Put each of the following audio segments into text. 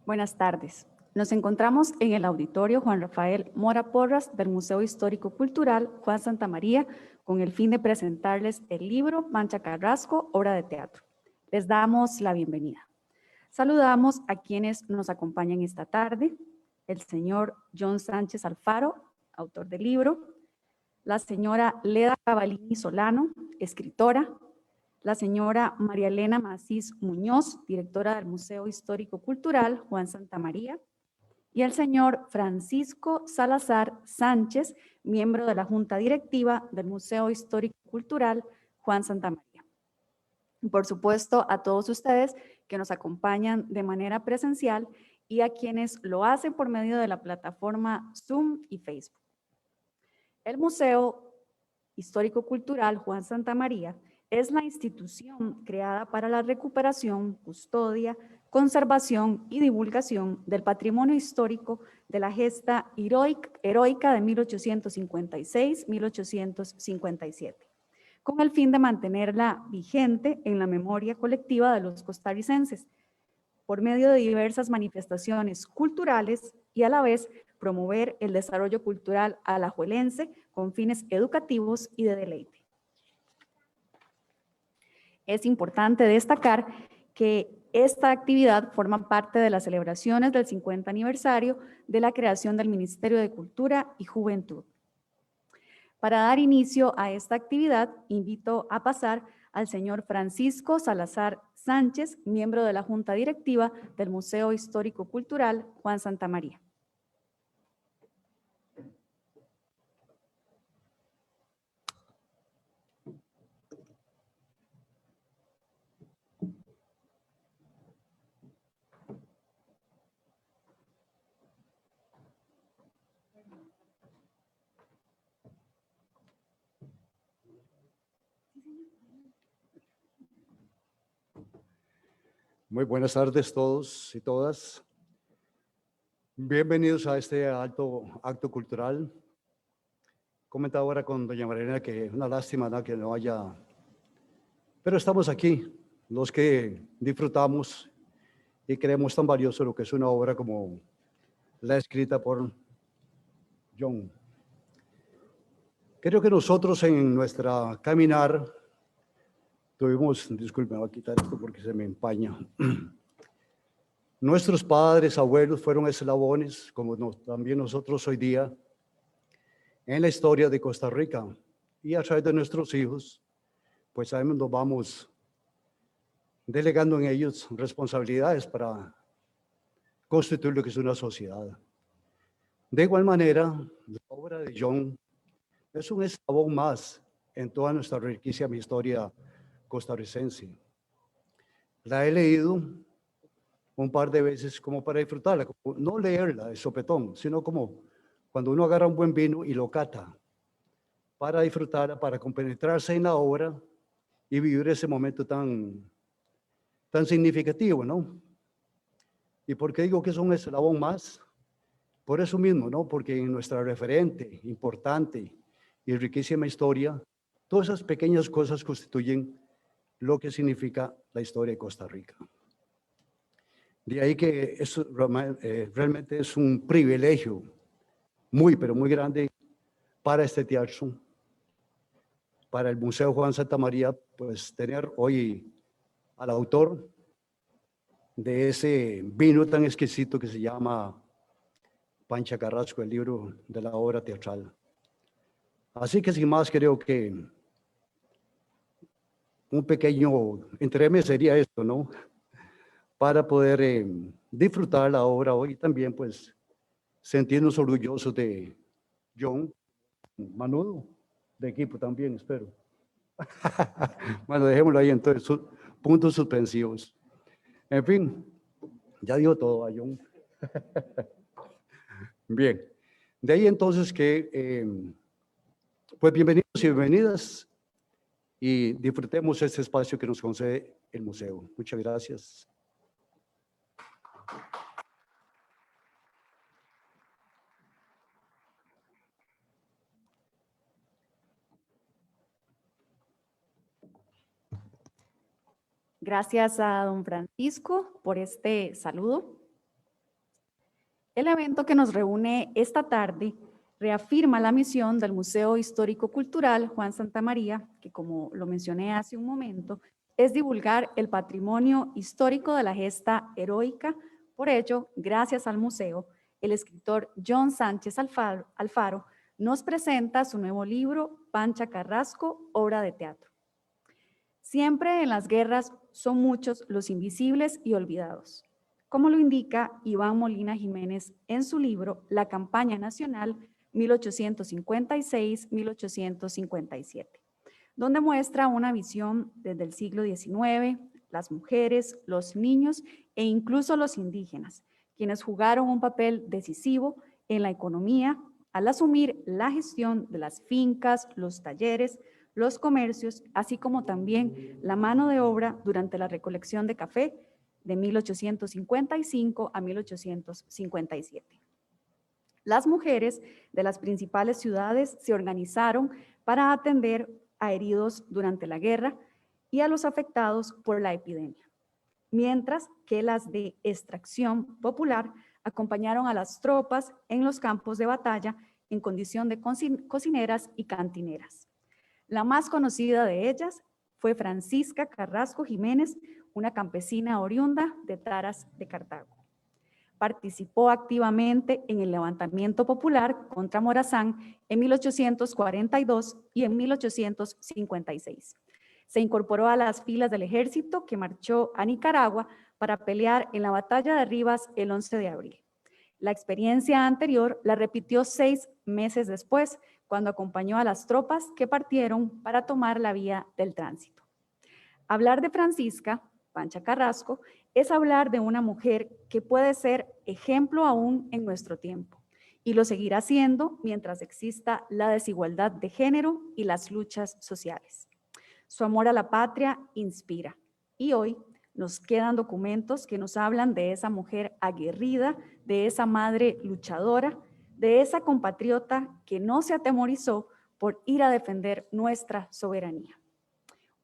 Buenas tardes. Nos encontramos en el auditorio Juan Rafael Mora Porras del Museo Histórico Cultural Juan Santamaría con el fin de presentarles el libro Pancha Carrasco, obra de teatro. Les damos la bienvenida. Saludamos a quienes nos acompañan esta tarde, el señor John Sánchez Alfaro, autor del libro, la señora Leda Cavallini Solano, escritora, la señora María Elena Macís Muñoz, directora del Museo Histórico Cultural Juan Santamaría, y el señor Francisco Salazar Sánchez, miembro de la Junta Directiva del Museo Histórico Cultural Juan Santamaría. Por supuesto, a todos ustedes que nos acompañan de manera presencial y a quienes lo hacen por medio de la plataforma Zoom y Facebook. El Museo Histórico Cultural Juan Santamaría es la institución creada para la recuperación, custodia, conservación y divulgación del patrimonio histórico de la gesta heroica de 1856-1857, con el fin de mantenerla vigente en la memoria colectiva de los costarricenses, por medio de diversas manifestaciones culturales y a la vez promover el desarrollo cultural alajuelense con fines educativos y de deleite. Es importante destacar que esta actividad forma parte de las celebraciones del 50 aniversario de la creación del Ministerio de Cultura y Juventud. Para dar inicio a esta actividad, invito a pasar al señor Francisco Salazar Sánchez, miembro de la Junta Directiva del Museo Histórico Cultural Juan Santamaría. Muy buenas tardes todos y todas. Bienvenidos a este acto cultural. Comentaba ahora con doña Marilena que una lástima, ¿no?, que no haya, pero estamos aquí, los que disfrutamos y creemos tan valioso lo que es una obra como la escrita por John. Creo que nosotros en nuestra caminar tuvimos, disculpen, voy a quitar esto porque se me empaña. Nuestros padres, abuelos fueron eslabones, como también nosotros hoy día, en la historia de Costa Rica. Y a través de nuestros hijos, pues sabemos, nos vamos delegando en ellos responsabilidades para constituir lo que es una sociedad. De igual manera, la obra de John es un eslabón más en toda nuestra riquísima historia costarricense. La he leído un par de veces como para disfrutarla, como no leerla de sopetón, sino como cuando uno agarra un buen vino y lo cata, para disfrutarla, para compenetrarse en la obra y vivir ese momento tan significativo, ¿no? ¿Y por qué digo que es un eslabón más? Por eso mismo, ¿no? Porque en nuestra referente, importante y riquísima historia, todas esas pequeñas cosas constituyen lo que significa la historia de Costa Rica. De ahí que eso realmente es un privilegio muy, pero muy grande para este teatro, para el Museo Juan Santamaría, pues tener hoy al autor de ese vino tan exquisito que se llama Pancha Carrasco, el libro de la obra teatral. Así que sin más, creo que un pequeño entremés sería esto, ¿no? Para poder disfrutar la obra hoy también, pues, sentirnos orgullosos de John, Manudo, de equipo también, espero. Bueno, dejémoslo ahí entonces, puntos suspensivos. En fin, ya digo todo a John. Bien, de ahí entonces que, pues bienvenidos y bienvenidas y disfrutemos este espacio que nos concede el museo. Muchas gracias. Gracias a don Francisco por este saludo. El evento que nos reúne esta tarde reafirma la misión del Museo Histórico Cultural Juan Santamaría, que como lo mencioné hace un momento, es divulgar el patrimonio histórico de la gesta heroica. Por ello, gracias al museo, el escritor John Sánchez Alfaro nos presenta su nuevo libro, Pancha Carrasco, obra de teatro. Siempre en las guerras son muchos los invisibles y olvidados, como lo indica Iván Molina Jiménez en su libro La Campaña Nacional 1856-1857, donde muestra una visión desde el siglo XIX, las mujeres, los niños e incluso los indígenas, quienes jugaron un papel decisivo en la economía al asumir la gestión de las fincas, los talleres, los comercios, así como también la mano de obra durante la recolección de café de 1855 a 1857. Las mujeres de las principales ciudades se organizaron para atender a heridos durante la guerra y a los afectados por la epidemia, mientras que las de extracción popular acompañaron a las tropas en los campos de batalla en condición de cocineras y cantineras. La más conocida de ellas fue Francisca Carrasco Jiménez, una campesina oriunda de Taras de Cartago. Participó activamente en el levantamiento popular contra Morazán en 1842 y en 1856. Se incorporó a las filas del ejército que marchó a Nicaragua para pelear en la batalla de Rivas el 11 de abril. La experiencia anterior la repitió 6 meses después, cuando acompañó a las tropas que partieron para tomar la vía del tránsito. Hablar de Francisca, Pancha Carrasco, es hablar de una mujer que puede ser ejemplo aún en nuestro tiempo y lo seguirá siendo mientras exista la desigualdad de género y las luchas sociales. Su amor a la patria inspira y hoy nos quedan documentos que nos hablan de esa mujer aguerrida, de esa madre luchadora, de esa compatriota que no se atemorizó por ir a defender nuestra soberanía.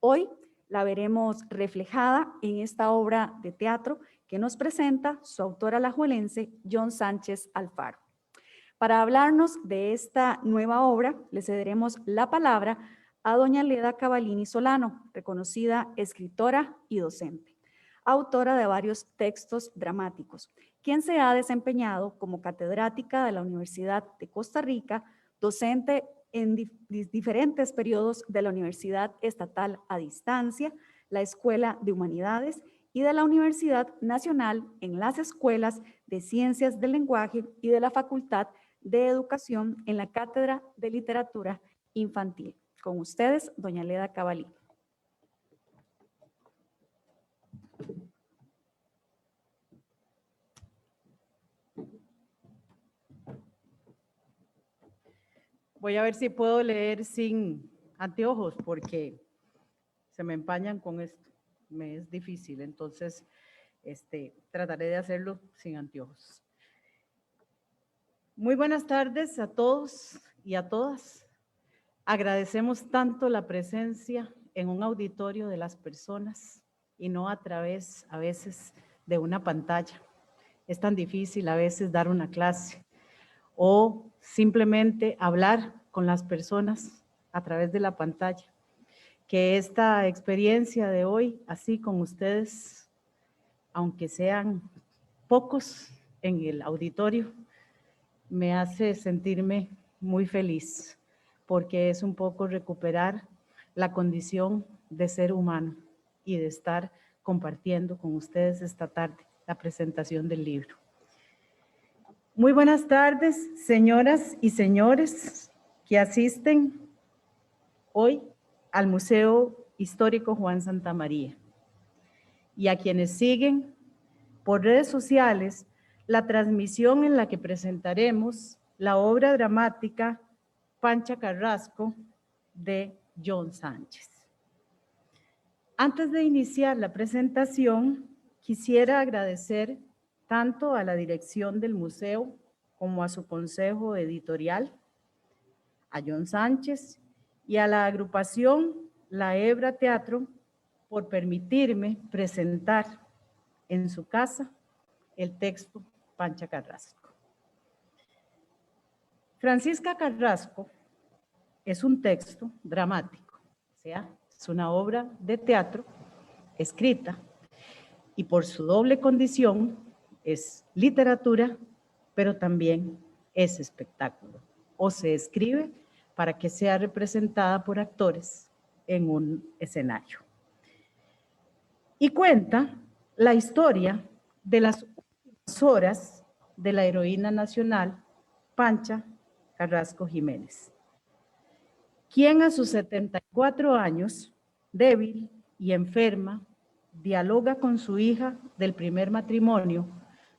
Hoy la veremos reflejada en esta obra de teatro que nos presenta su autor alajuelense, John Sánchez Alfaro. Para hablarnos de esta nueva obra, le cederemos la palabra a doña Leda Cavallini Solano, reconocida escritora y docente, autora de varios textos dramáticos, quien se ha desempeñado como catedrática de la Universidad de Costa Rica, docente en diferentes periodos de la Universidad Estatal a Distancia, la Escuela de Humanidades y de la Universidad Nacional en las escuelas de Ciencias del Lenguaje y de la Facultad de Educación en la Cátedra de Literatura Infantil. Con ustedes, doña Leda Cavallini. Voy a ver si puedo leer sin anteojos porque se me empañan con esto. Me es difícil, entonces trataré de hacerlo sin anteojos. Muy buenas tardes a todos y a todas. Agradecemos tanto la presencia en un auditorio de las personas y no a través, a veces, de una pantalla. Es tan difícil a veces dar una clase o simplemente hablar con las personas a través de la pantalla. Que esta experiencia de hoy, así con ustedes, aunque sean pocos en el auditorio, me hace sentirme muy feliz, porque es un poco recuperar la condición de ser humano y de estar compartiendo con ustedes esta tarde la presentación del libro. Muy buenas tardes, señoras y señores que asisten hoy al Museo Histórico Juan Santamaría y a quienes siguen por redes sociales la transmisión en la que presentaremos la obra dramática Pancha Carrasco de John Sánchez. Antes de iniciar la presentación, quisiera agradecer tanto a la dirección del museo como a su consejo editorial, a John Sánchez y a la agrupación La Hebra Teatro por permitirme presentar en su casa el texto Pancha Carrasco. Francisca Carrasco es un texto dramático, o sea, es una obra de teatro escrita y por su doble condición es literatura, pero también es espectáculo o se escribe para que sea representada por actores en un escenario. Y cuenta la historia de las últimas horas de la heroína nacional Pancha Carrasco Jiménez, quien a sus 74 años, débil y enferma, dialoga con su hija del primer matrimonio,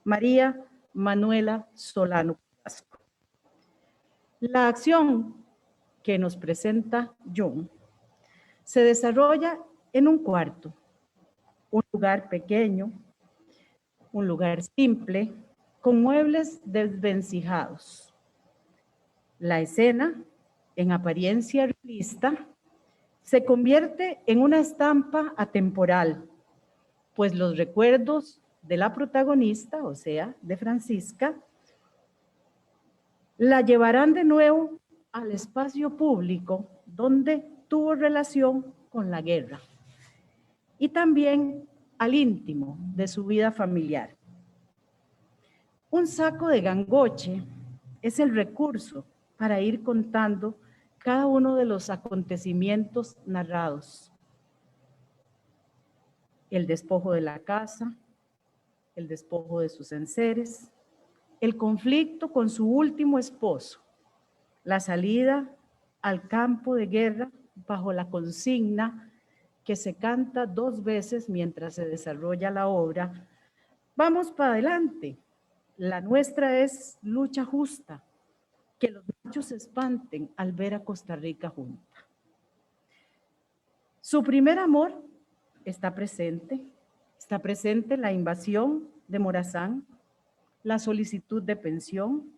María Manuela Solano Carrasco. La acción que nos presenta John se desarrolla en un cuarto, un lugar pequeño, un lugar simple, con muebles desvencijados. La escena, en apariencia realista, se convierte en una estampa atemporal, pues los recuerdos de la protagonista, o sea, de Francisca, la llevarán de nuevo al espacio público donde tuvo relación con la guerra y también al íntimo de su vida familiar. Un saco de gangoche es el recurso para ir contando cada uno de los acontecimientos narrados. El despojo de la casa, el despojo de sus enseres, el conflicto con su último esposo, la salida al campo de guerra bajo la consigna que se canta 2 veces mientras se desarrolla la obra: vamos para adelante, la nuestra es lucha justa, que los machos se espanten al ver a Costa Rica junta. Su primer amor está presente la invasión de Morazán, la solicitud de pensión,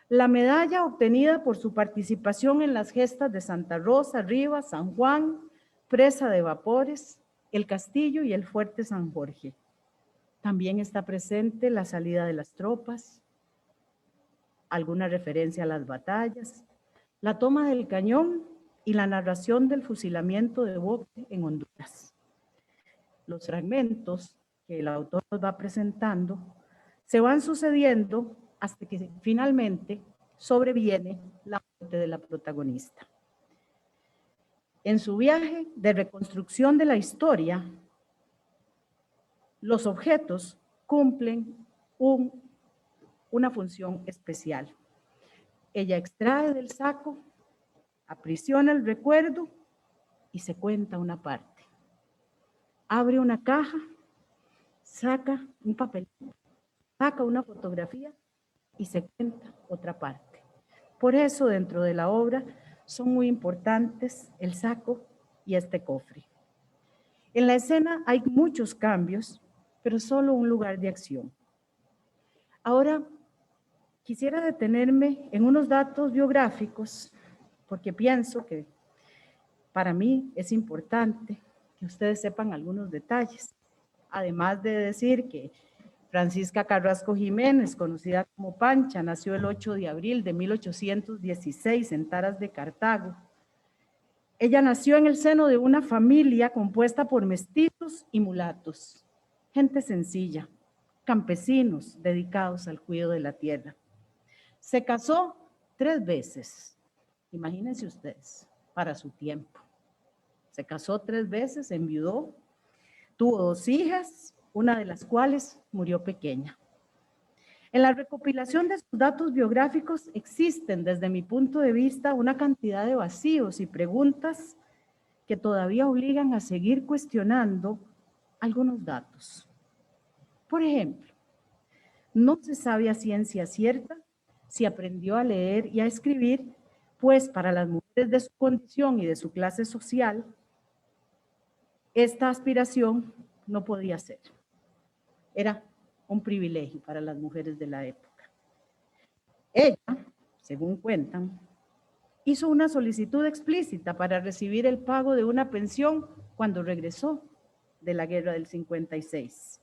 la medalla obtenida por su participación en las gestas de Santa Rosa, Rivas, San Juan, Presa de Vapores, el Castillo y el Fuerte San Jorge. También está presente la salida de las tropas, alguna referencia a las batallas, la toma del Cañón y la narración del fusilamiento de Boque en Honduras. Los fragmentos que el autor nos va presentando se van sucediendo hasta que finalmente sobreviene la muerte de la protagonista. En su viaje de reconstrucción de la historia, los objetos cumplen una función especial. Ella extrae del saco, aprisiona el recuerdo y se cuenta una parte. Abre una caja, saca un papel, saca una fotografía y se cuenta otra parte. Por eso dentro de la obra son muy importantes el saco y este cofre. En la escena hay muchos cambios, pero solo un lugar de acción. Ahora quisiera detenerme en unos datos biográficos, porque pienso que para mí es importante que ustedes sepan algunos detalles. Además de decir que Francisca Carrasco Jiménez, conocida como Pancha, nació el 8 de abril de 1816 en Taras de Cartago. Ella nació en el seno de una familia compuesta por mestizos y mulatos, gente sencilla, campesinos dedicados al cuidado de la tierra. Se casó 3 veces, imagínense ustedes, para su tiempo. Se casó 3 veces, enviudó, tuvo 2 hijas, una de las cuales murió pequeña. En la recopilación de sus datos biográficos existen, desde mi punto de vista, una cantidad de vacíos y preguntas que todavía obligan a seguir cuestionando algunos datos. Por ejemplo, no se sabe a ciencia cierta si aprendió a leer y a escribir, pues para las mujeres de su condición y de su clase social, esta aspiración no podía ser. Era un privilegio para las mujeres de la época. Ella, según cuentan, hizo una solicitud explícita para recibir el pago de una pensión cuando regresó de la guerra del 56.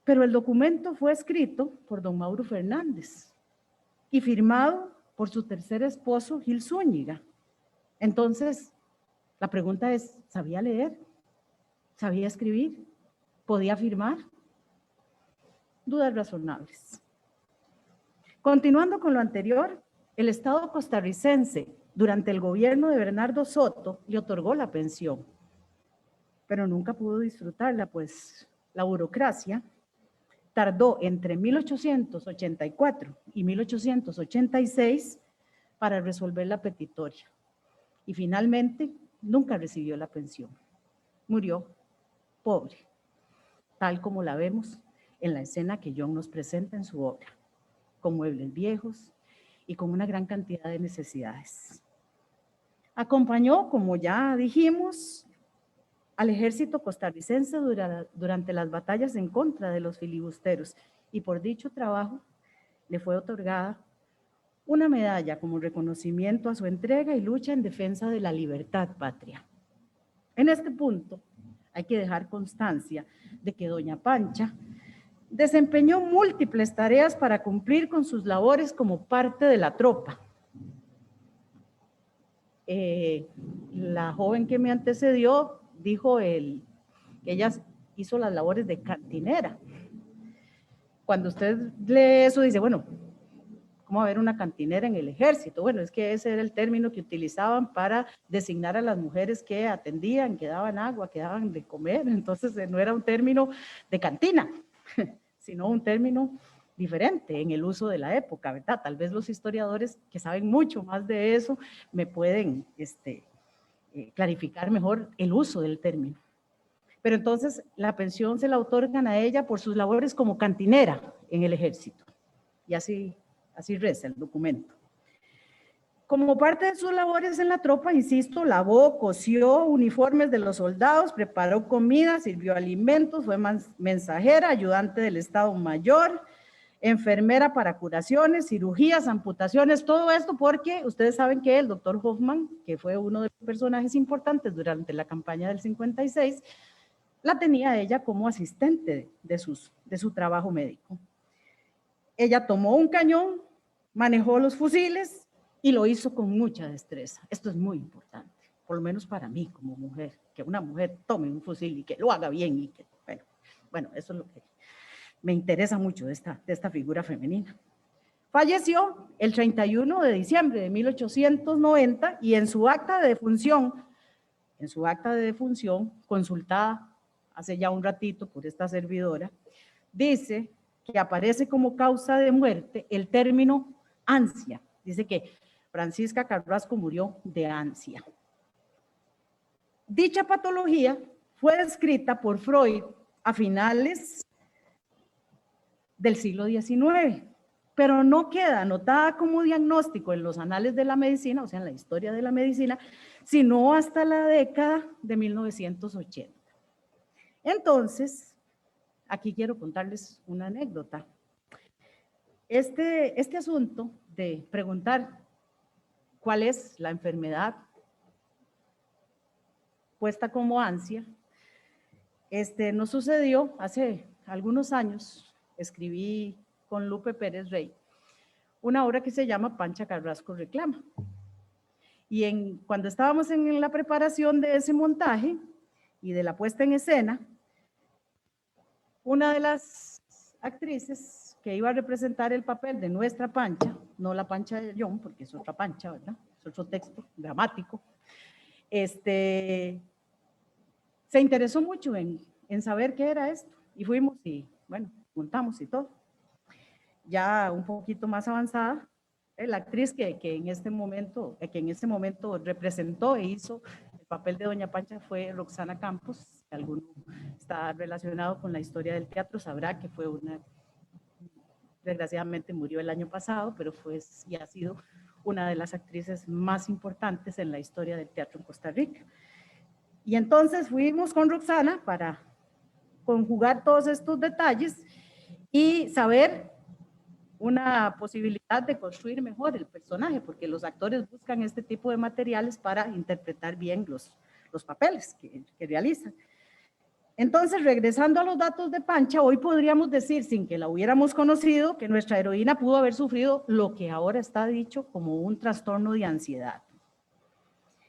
Pero el documento fue escrito por don Mauro Fernández y firmado por su tercer esposo, Gil Zúñiga. Entonces, la pregunta es, ¿sabía leer? ¿Sabía escribir? ¿Podía firmar? Dudas razonables. Continuando con lo anterior, el Estado costarricense, durante el gobierno de Bernardo Soto, le otorgó la pensión, pero nunca pudo disfrutarla, pues la burocracia tardó entre 1884 y 1886 para resolver la petitoria y finalmente nunca recibió la pensión. Murió pobre, tal como la vemos en la escena que John nos presenta en su obra, con muebles viejos y con una gran cantidad de necesidades. Acompañó, como ya dijimos, al ejército costarricense durante las batallas en contra de los filibusteros y por dicho trabajo le fue otorgada una medalla como reconocimiento a su entrega y lucha en defensa de la libertad patria. En este punto hay que dejar constancia de que doña Pancha desempeñó múltiples tareas para cumplir con sus labores como parte de la tropa. La joven que me antecedió dijo que ella hizo las labores de cantinera. Cuando usted lee eso dice, bueno, ¿cómo va a haber una cantinera en el ejército? Bueno, es que ese era el término que utilizaban para designar a las mujeres que atendían, que daban agua, que daban de comer. Entonces no era un término de cantina, sino un término diferente en el uso de la época, ¿verdad? Tal vez los historiadores que saben mucho más de eso me pueden clarificar mejor el uso del término. Pero entonces la pensión se la otorgan a ella por sus labores como cantinera en el ejército. Y así reza el documento. Como parte de sus labores en la tropa, insisto, lavó, cosió uniformes de los soldados, preparó comida, sirvió alimentos, fue mensajera, ayudante del Estado Mayor, enfermera para curaciones, cirugías, amputaciones, todo esto porque ustedes saben que el doctor Hoffman, que fue uno de los personajes importantes durante la campaña del 56, la tenía ella como asistente de su trabajo médico. Ella tomó un cañón, manejó los fusiles y lo hizo con mucha destreza. Esto es muy importante, por lo menos para mí como mujer, que una mujer tome un fusil y que lo haga bien y que, bueno, eso es lo que me interesa mucho de esta figura femenina. Falleció el 31 de diciembre de 1890 y en su acta de defunción, consultada hace ya un ratito por esta servidora, dice que aparece como causa de muerte el término ansia. Dice que Francisca Carrasco murió de ansia. Dicha patología fue descrita por Freud a finales del siglo XIX, pero no queda anotada como diagnóstico en los anales de la medicina, o sea, en la historia de la medicina, sino hasta la década de 1980. Entonces, aquí quiero contarles una anécdota. Este asunto de preguntar cuál es la enfermedad puesta como ansia, nos sucedió hace algunos años. Escribí con Lupe Pérez Rey una obra que se llama Pancha Carrasco reclama. Y cuando estábamos en la preparación de ese montaje y de la puesta en escena, una de las actrices que iba a representar el papel de nuestra Pancha, no la Pancha de John, porque es otra Pancha, ¿verdad? Es otro texto dramático, se interesó mucho en saber qué era esto. Y fuimos y, bueno, juntamos y todo. Ya un poquito más avanzada, la actriz que en ese momento representó e hizo el papel de Doña Pancha fue Roxana Campos. Si alguno está relacionado con la historia del teatro sabrá que fue desgraciadamente murió el año pasado, pero fue y ha sido una de las actrices más importantes en la historia del teatro en Costa Rica. Y entonces fuimos con Roxana para conjugar todos estos detalles y saber una posibilidad de construir mejor el personaje, porque los actores buscan este tipo de materiales para interpretar bien los papeles que realizan. Entonces, regresando a los datos de Pancha, hoy podríamos decir, sin que la hubiéramos conocido, que nuestra heroína pudo haber sufrido lo que ahora está dicho como un trastorno de ansiedad.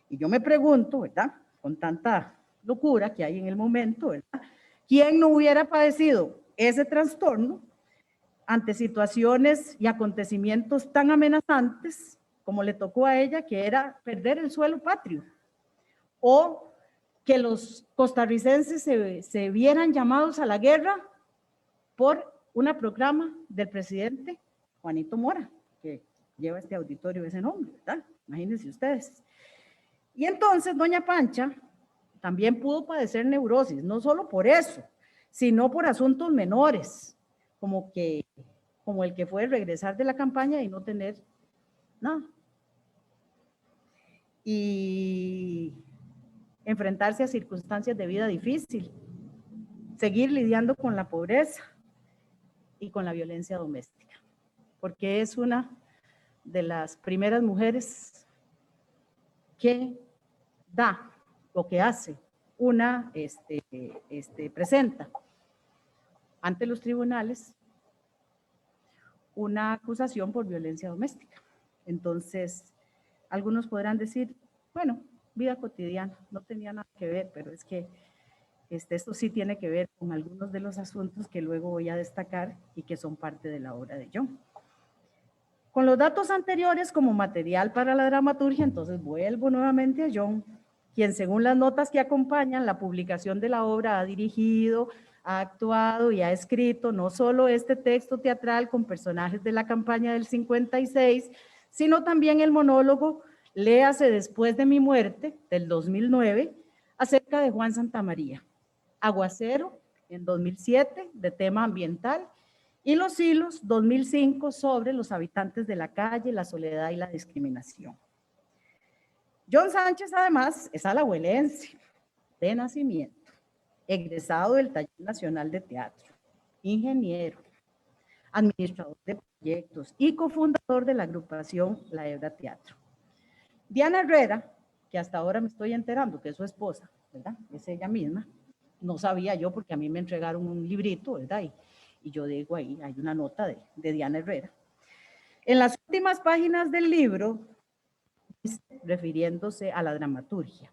Y yo me pregunto, ¿verdad?, con tanta locura que hay en el momento, ¿verdad?, ¿quién no hubiera padecido ese trastorno ante situaciones y acontecimientos tan amenazantes como le tocó a ella, que era perder el suelo patrio? O que los costarricenses se vieran llamados a la guerra por una proclama del presidente Juanito Mora, que lleva este auditorio ese nombre, ¿verdad? Imagínense ustedes. Y entonces doña Pancha también pudo padecer neurosis, no solo por eso, sino por asuntos menores, como el que fue regresar de la campaña y no tener nada. Y enfrentarse a circunstancias de vida difícil, seguir lidiando con la pobreza y con la violencia doméstica, porque es una de las primeras mujeres que da lo que hace una, presenta ante los tribunales una acusación por violencia doméstica. Entonces, algunos podrán decir, bueno, vida cotidiana, no tenía nada que ver, pero es que esto sí tiene que ver con algunos de los asuntos que luego voy a destacar y que son parte de la obra de John. Con los datos anteriores como material para la dramaturgia, entonces vuelvo nuevamente a John, quien según las notas que acompañan la publicación de la obra ha dirigido, ha actuado y ha escrito no solo este texto teatral con personajes de la campaña del 56, sino también el monólogo Léase después de mi muerte, del 2009, acerca de Juan Santamaría, Aguacero, en 2007, de tema ambiental, y Los Hilos, 2005, sobre los habitantes de la calle, la soledad y la discriminación. John Sánchez, además, es alajuelense de nacimiento, egresado del Taller Nacional de Teatro, ingeniero, administrador de proyectos y cofundador de la agrupación La Hebra Teatro. Diana Herrera, que hasta ahora me estoy enterando que es su esposa, ¿verdad?, es ella misma, no sabía yo porque a mí me entregaron un librito, ¿verdad?, y yo digo ahí, hay una nota de Diana Herrera. En las últimas páginas del libro, refiriéndose a la dramaturgia,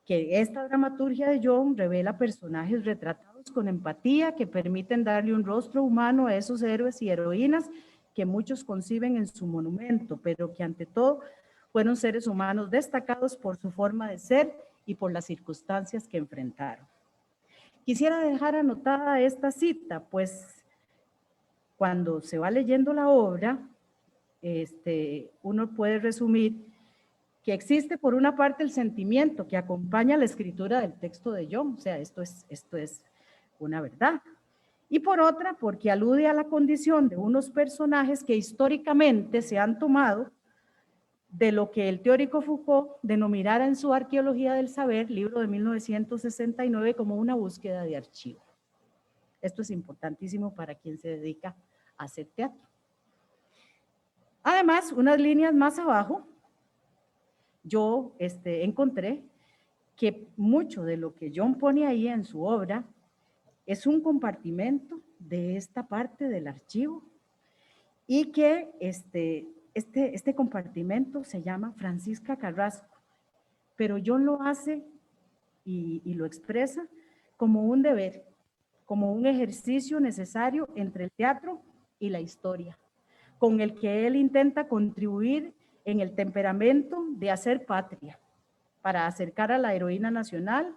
que esta dramaturgia de John revela personajes retratados con empatía que permiten darle un rostro humano a esos héroes y heroínas que muchos conciben en su monumento, pero que ante todo fueron seres humanos destacados por su forma de ser y por las circunstancias que enfrentaron. Quisiera dejar anotada esta cita, pues cuando se va leyendo la obra, uno puede resumir que existe por una parte el sentimiento que acompaña la escritura del texto de John, o sea, esto es una verdad. Y por otra, porque alude a la condición de unos personajes que históricamente se han tomado de lo que el teórico Foucault denominara en su Arqueología del Saber, libro de 1969, como una búsqueda de archivo. Esto es importantísimo para quien se dedica a hacer teatro. Además, unas líneas más abajo, yo encontré que mucho de lo que John pone ahí en su obra es un compartimento de esta parte del archivo y que este compartimento se llama Francisca Carrasco, pero John lo hace y lo expresa como un deber, como un ejercicio necesario entre el teatro y la historia, con el que él intenta contribuir en el temperamento de hacer patria, para acercar a la heroína nacional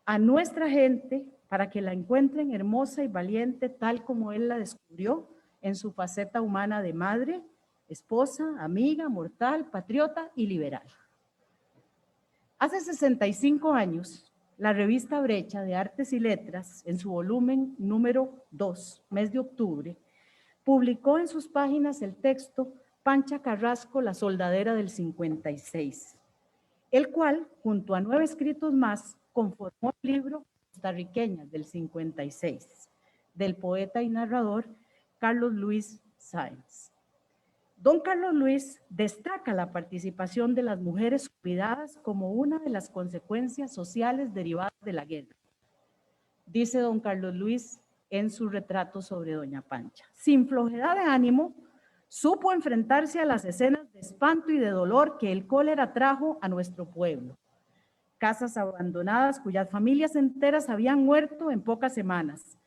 a nuestra gente, para que la encuentren hermosa y valiente tal como él la descubrió en su faceta humana de madre, esposa, amiga, mortal, patriota y liberal. Hace 65 años, la revista Brecha de Artes y Letras, en su volumen número 2, mes de octubre, publicó en sus páginas el texto Pancha Carrasco, la soldadera del 56, el cual, junto a 9 escritos más, conformó el libro Costarriqueñas del 56, del poeta y narrador Carlos Luis Sáenz. Don Carlos Luis destaca la participación de las mujeres olvidadas como una de las consecuencias sociales derivadas de la guerra. dice don Carlos Luis en su retrato sobre doña Pancha. Sin flojedad de ánimo, supo enfrentarse a las escenas de espanto y de dolor que el cólera trajo a nuestro pueblo. Casas abandonadas cuyas familias enteras habían muerto en pocas semanas.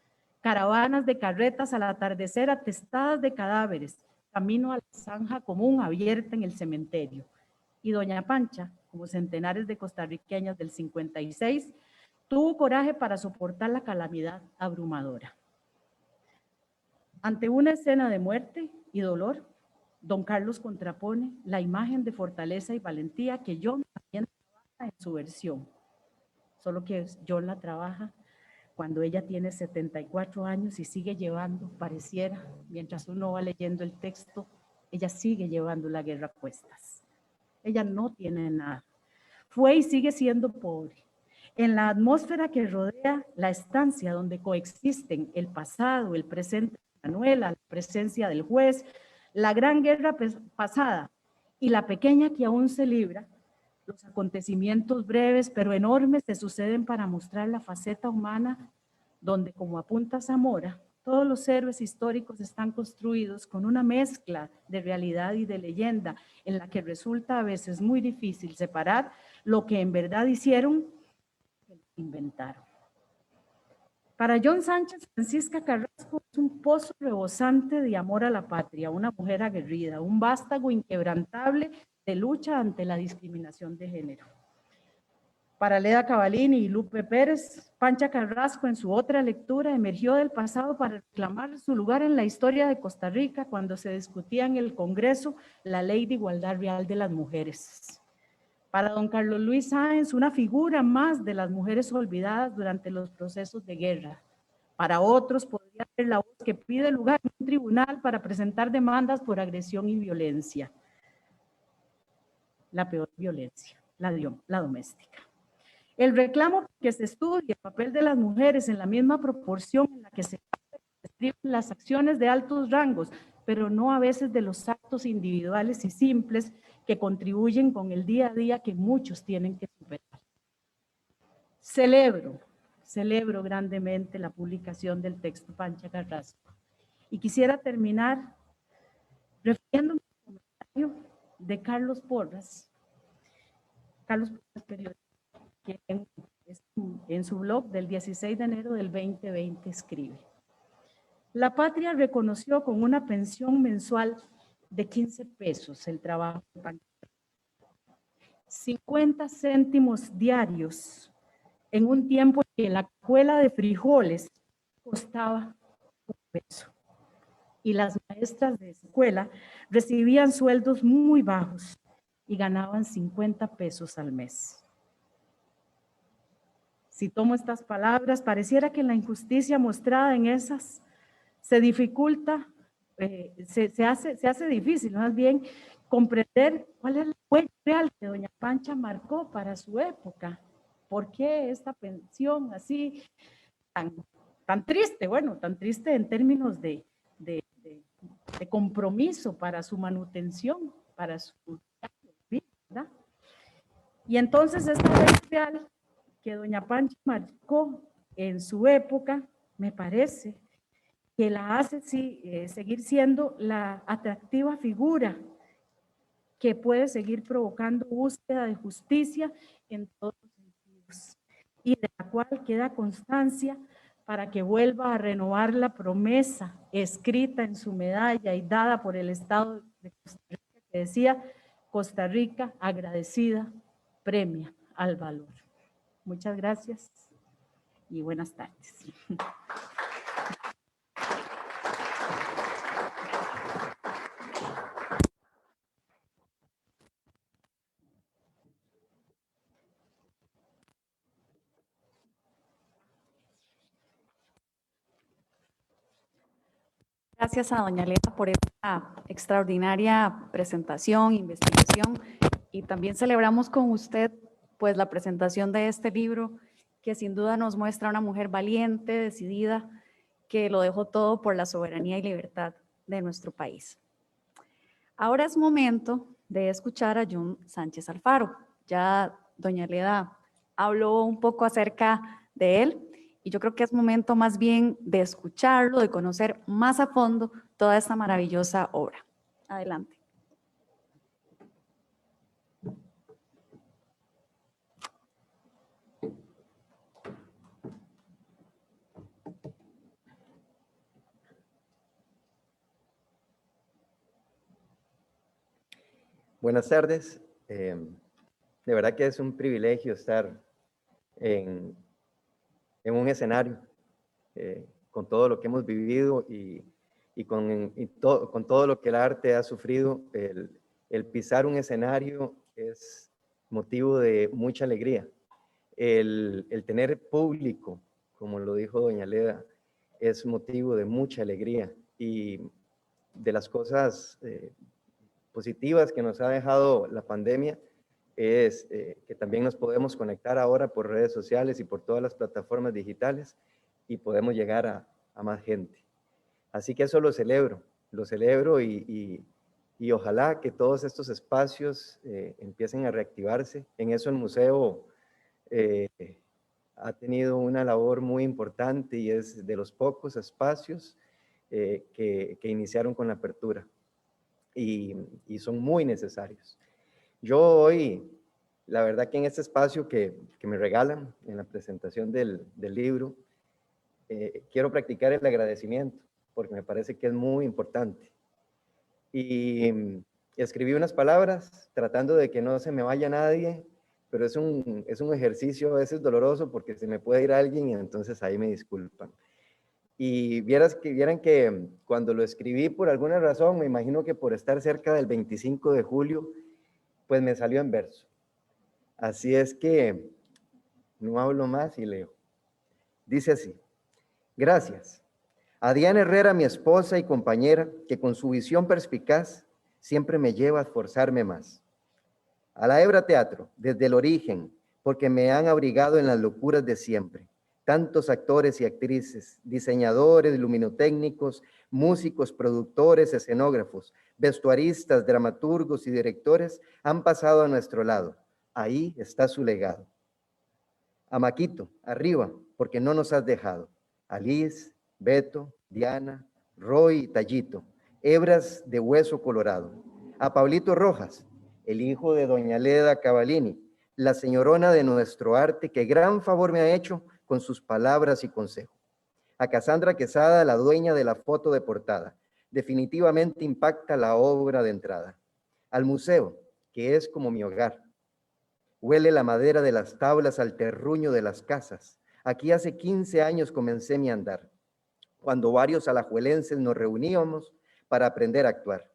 Caravanas de carretas al atardecer atestadas de cadáveres, camino a la zanja común abierta en el cementerio. Y doña Pancha, como centenares de costarriqueñas del 56, tuvo coraje para soportar la calamidad abrumadora. Ante una escena de muerte y dolor, don Carlos contrapone la imagen de fortaleza y valentía que John también trabaja en su versión. Solo que John la trabaja cuando ella tiene 74 años y sigue llevando, pareciera, mientras uno va leyendo el texto, ella sigue llevando la guerra a cuestas. Ella no tiene nada. Fue y sigue siendo pobre. En la atmósfera que rodea la estancia donde coexisten el pasado, el presente de Manuela, la presencia del juez, la gran guerra pasada y la pequeña que aún se libra, los acontecimientos breves pero enormes se suceden para mostrar la faceta humana donde, como apunta Zamora, todos los héroes históricos están construidos con una mezcla de realidad y de leyenda en la que resulta a veces muy difícil separar lo que en verdad hicieron y lo que inventaron. Para John Sánchez, Francisca Carrasco es un pozo rebosante de amor a la patria, una mujer aguerrida, un vástago inquebrantable de lucha ante la discriminación de género. Para Leda Cavalini y Lupe Pérez, Pancha Carrasco en su otra lectura emergió del pasado para reclamar su lugar en la historia de Costa Rica cuando se discutía en el Congreso la Ley de Igualdad Real de las Mujeres. Para don Carlos Luis Sáenz, una figura más de las mujeres olvidadas durante los procesos de guerra. Para otros podría ser la voz que pide lugar en un tribunal para presentar demandas por agresión y violencia. La peor violencia, la doméstica. El reclamo que se estudie el papel de las mujeres en la misma proporción en la que se describen las acciones de altos rangos, pero no a veces de los actos individuales y simples que contribuyen con el día a día que muchos tienen que superar. Celebro grandemente la publicación del texto Pancha Carrasco y quisiera terminar refiriéndome al comentario de Carlos Porras, periodista, que en su blog del 16 de enero del 2020 escribe: la patria reconoció con una pensión mensual de 15 pesos el trabajo de Pancha, 50 céntimos diarios en un tiempo en que la cajuela de frijoles costaba $1 peso y las maestras de escuela recibían sueldos muy bajos y ganaban 50 pesos al mes. Si tomo estas palabras, pareciera que la injusticia mostrada en esas se dificulta, se hace difícil, más bien, comprender cuál es la huella real que doña Pancha marcó para su época. ¿Por qué esta pensión así tan triste? Bueno, tan triste en términos de compromiso para su manutención, para su vida, ¿verdad? Y entonces esta ley real que doña Pancha marcó en su época, me parece que la hace seguir siendo la atractiva figura que puede seguir provocando búsqueda de justicia en todos los sentidos y de la cual queda constancia para que vuelva a renovar la promesa escrita en su medalla y dada por el Estado de Costa Rica, que decía: Costa Rica agradecida premia al valor. Muchas gracias y buenas tardes. Gracias a doña Leda por esta extraordinaria presentación, investigación, y también celebramos con usted pues la presentación de este libro que sin duda nos muestra a una mujer valiente, decidida, que lo dejó todo por la soberanía y libertad de nuestro país. Ahora es momento de escuchar a John Sánchez Alfaro. Ya doña Leda habló un poco acerca de él Y yo creo que es momento más bien de escucharlo, de conocer más a fondo toda esta maravillosa obra. Adelante. Buenas tardes. De verdad que es un privilegio estar en un escenario con todo lo que hemos vivido y con todo lo que el arte ha sufrido. El pisar un escenario es motivo de mucha alegría. El tener público, como lo dijo doña Leda, es motivo de mucha alegría. Y de las cosas positivas que nos ha dejado la pandemia es que también nos podemos conectar ahora por redes sociales y por todas las plataformas digitales y podemos llegar a más gente. Así que eso lo celebro y ojalá que todos estos espacios empiecen a reactivarse. En eso el museo ha tenido una labor muy importante y es de los pocos espacios que iniciaron con la apertura y son muy necesarios. Yo hoy, la verdad que en este espacio que me regalan en la presentación del libro, quiero practicar el agradecimiento porque me parece que es muy importante. Y escribí unas palabras tratando de que no se me vaya nadie, pero es un ejercicio a veces doloroso porque se me puede ir alguien y entonces ahí me disculpan. Y vieran que cuando lo escribí por alguna razón, me imagino que por estar cerca del 25 de julio, pues me salió en verso. Así es que no hablo más y leo. Dice así: gracias a Diana Herrera, mi esposa y compañera, que con su visión perspicaz siempre me lleva a esforzarme más. A la Hebra Teatro, desde el origen, porque me han abrigado en las locuras de siempre. Tantos actores y actrices, diseñadores, luminotécnicos, músicos, productores, escenógrafos, vestuaristas, dramaturgos y directores han pasado a nuestro lado. Ahí está su legado. A Maquito, arriba, porque no nos has dejado. A Liz, Beto, Diana, Roy y Tallito, hebras de hueso colorado. A Pablito Rojas, el hijo de doña Leda Cavallini, la señorona de nuestro arte que gran favor me ha hecho con sus palabras y consejos. A Cassandra Quesada, la dueña de la foto de portada. Definitivamente impacta la obra de entrada. Al museo, que es como mi hogar. Huele la madera de las tablas al terruño de las casas. Aquí hace 15 años comencé mi andar, cuando varios alajuelenses nos reuníamos para aprender a actuar.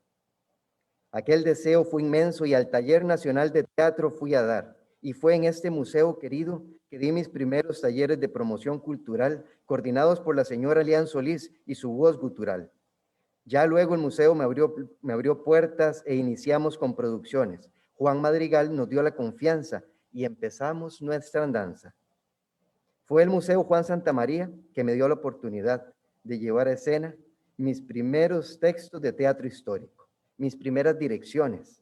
Aquel deseo fue inmenso y al Taller Nacional de Teatro fui a dar. Y fue en este museo querido que di mis primeros talleres de promoción cultural, coordinados por la señora Lian Solís y su voz gutural. Ya luego el museo me abrió puertas e iniciamos con producciones. Juan Madrigal nos dio la confianza y empezamos nuestra andanza. Fue el Museo Juan Santamaría que me dio la oportunidad de llevar a escena mis primeros textos de teatro histórico, mis primeras direcciones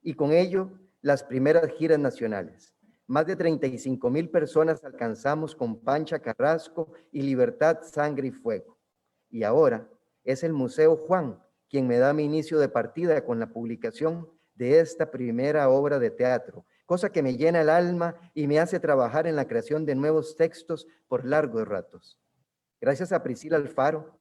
y con ello las primeras giras nacionales. Más de 35,000 personas alcanzamos con Pancha Carrasco y Libertad, Sangre y Fuego. Y ahora es el Museo Juan quien me da mi inicio de partida con la publicación de esta primera obra de teatro, cosa que me llena el alma y me hace trabajar en la creación de nuevos textos por largos ratos. Gracias a Priscila Alfaro,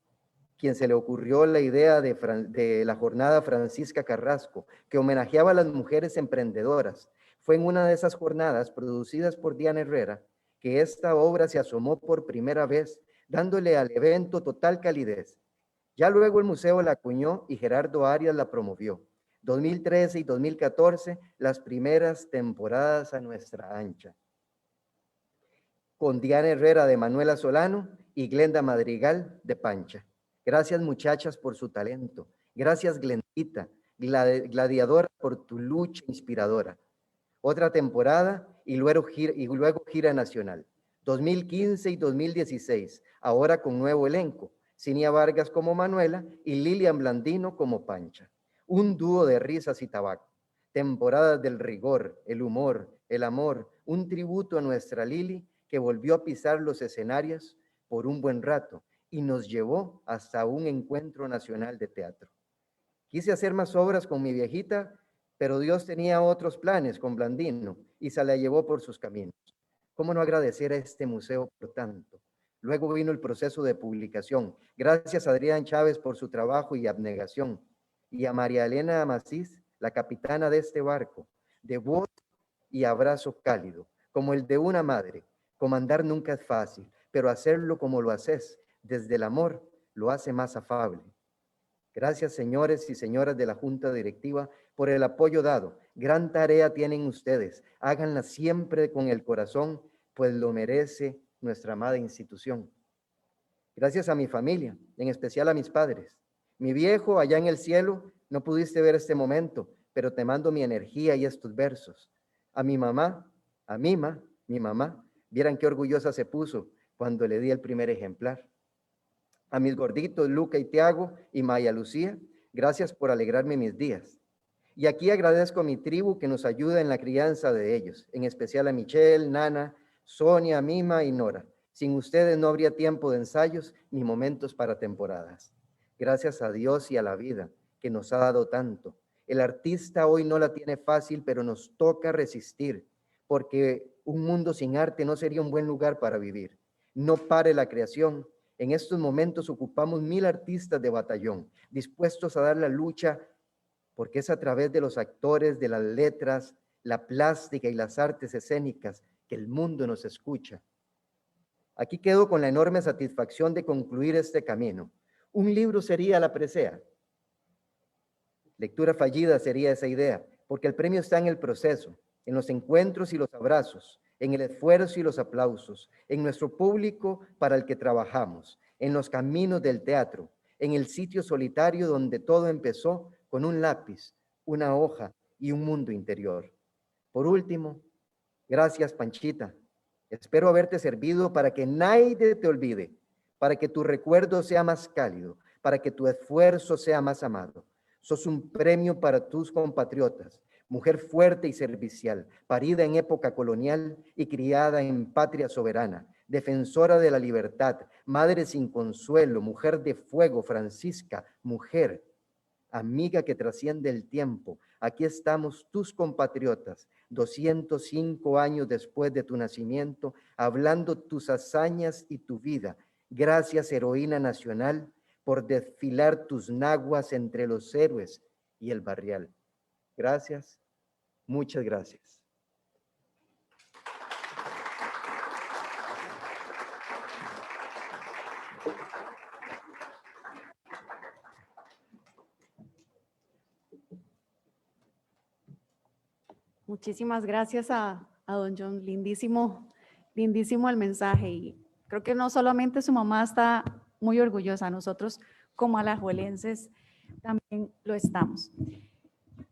quien se le ocurrió la idea de la jornada Francisca Carrasco, que homenajeaba a las mujeres emprendedoras. Fue en una de esas jornadas producidas por Diana Herrera que esta obra se asomó por primera vez, dándole al evento total calidez. Ya luego el museo la acuñó y Gerardo Arias la promovió. 2013 y 2014, las primeras temporadas a nuestra ancha. Con Diana Herrera de Manuela Solano y Glenda Madrigal de Pancha. Gracias muchachas por su talento. Gracias Glendita, gladiadora, por tu lucha inspiradora. Otra temporada y luego gira nacional. 2015 y 2016, ahora con nuevo elenco. Cinia Vargas como Manuela y Lilian Blandino como Pancha. Un dúo de risas y tabaco. Temporadas del rigor, el humor, el amor, un tributo a nuestra Lili que volvió a pisar los escenarios por un buen rato y nos llevó hasta un encuentro nacional de teatro. Quise hacer más obras con mi viejita, pero Dios tenía otros planes con Blandino y se la llevó por sus caminos. ¿Cómo no agradecer a este museo por tanto? Luego vino el proceso de publicación. Gracias a Adrián Chávez por su trabajo y abnegación. Y a María Elena Macís, la capitana de este barco, de voz y abrazo cálido, como el de una madre. Comandar nunca es fácil, pero hacerlo como lo haces, desde el amor, lo hace más afable. Gracias, señores y señoras de la Junta Directiva, por el apoyo dado. Gran tarea tienen ustedes. Háganla siempre con el corazón, pues lo merece nuestra amada institución. Gracias a mi familia, en especial a mis padres. Mi viejo, allá en el cielo, no pudiste ver este momento, pero te mando mi energía y estos versos. A mi mamá, a Mima, mi mamá, vieran qué orgullosa se puso cuando le di el primer ejemplar. A mis gorditos, Luca y Tiago y Maya Lucía, gracias por alegrarme mis días. Y aquí agradezco a mi tribu que nos ayuda en la crianza de ellos, en especial a Michelle, Nana, Sonia, Mima y Nora. Sin ustedes no habría tiempo de ensayos ni momentos para temporadas. Gracias a Dios y a la vida que nos ha dado tanto. El artista hoy no la tiene fácil, pero nos toca resistir, porque un mundo sin arte no sería un buen lugar para vivir. No pare la creación. En estos momentos ocupamos 1000 artistas de batallón, dispuestos a dar la lucha, porque es a través de los actores, de las letras, la plástica y las artes escénicas que el mundo nos escucha. Aquí quedo con la enorme satisfacción de concluir este camino. Un libro sería la presea. Lectura fallida sería esa idea, porque el premio está en el proceso, en los encuentros y los abrazos, en el esfuerzo y los aplausos, en nuestro público para el que trabajamos, en los caminos del teatro, en el sitio solitario donde todo empezó con un lápiz, una hoja y un mundo interior. Por último, gracias, Panchita. Espero haberte servido para que nadie te olvide, para que tu recuerdo sea más cálido, para que tu esfuerzo sea más amado. Sos un premio para tus compatriotas, mujer fuerte y servicial, parida en época colonial y criada en patria soberana, defensora de la libertad, madre sin consuelo, mujer de fuego, Francisca, mujer, amiga que trasciende el tiempo. Aquí estamos tus compatriotas, 205 años después de tu nacimiento, hablando tus hazañas y tu vida. Gracias, heroína nacional, por desfilar tus naguas entre los héroes y el barrial. Gracias, muchas gracias. Muchísimas gracias a don John. Lindísimo, lindísimo el mensaje. Y creo que no solamente su mamá está muy orgullosa, nosotros como alajuelenses también lo estamos.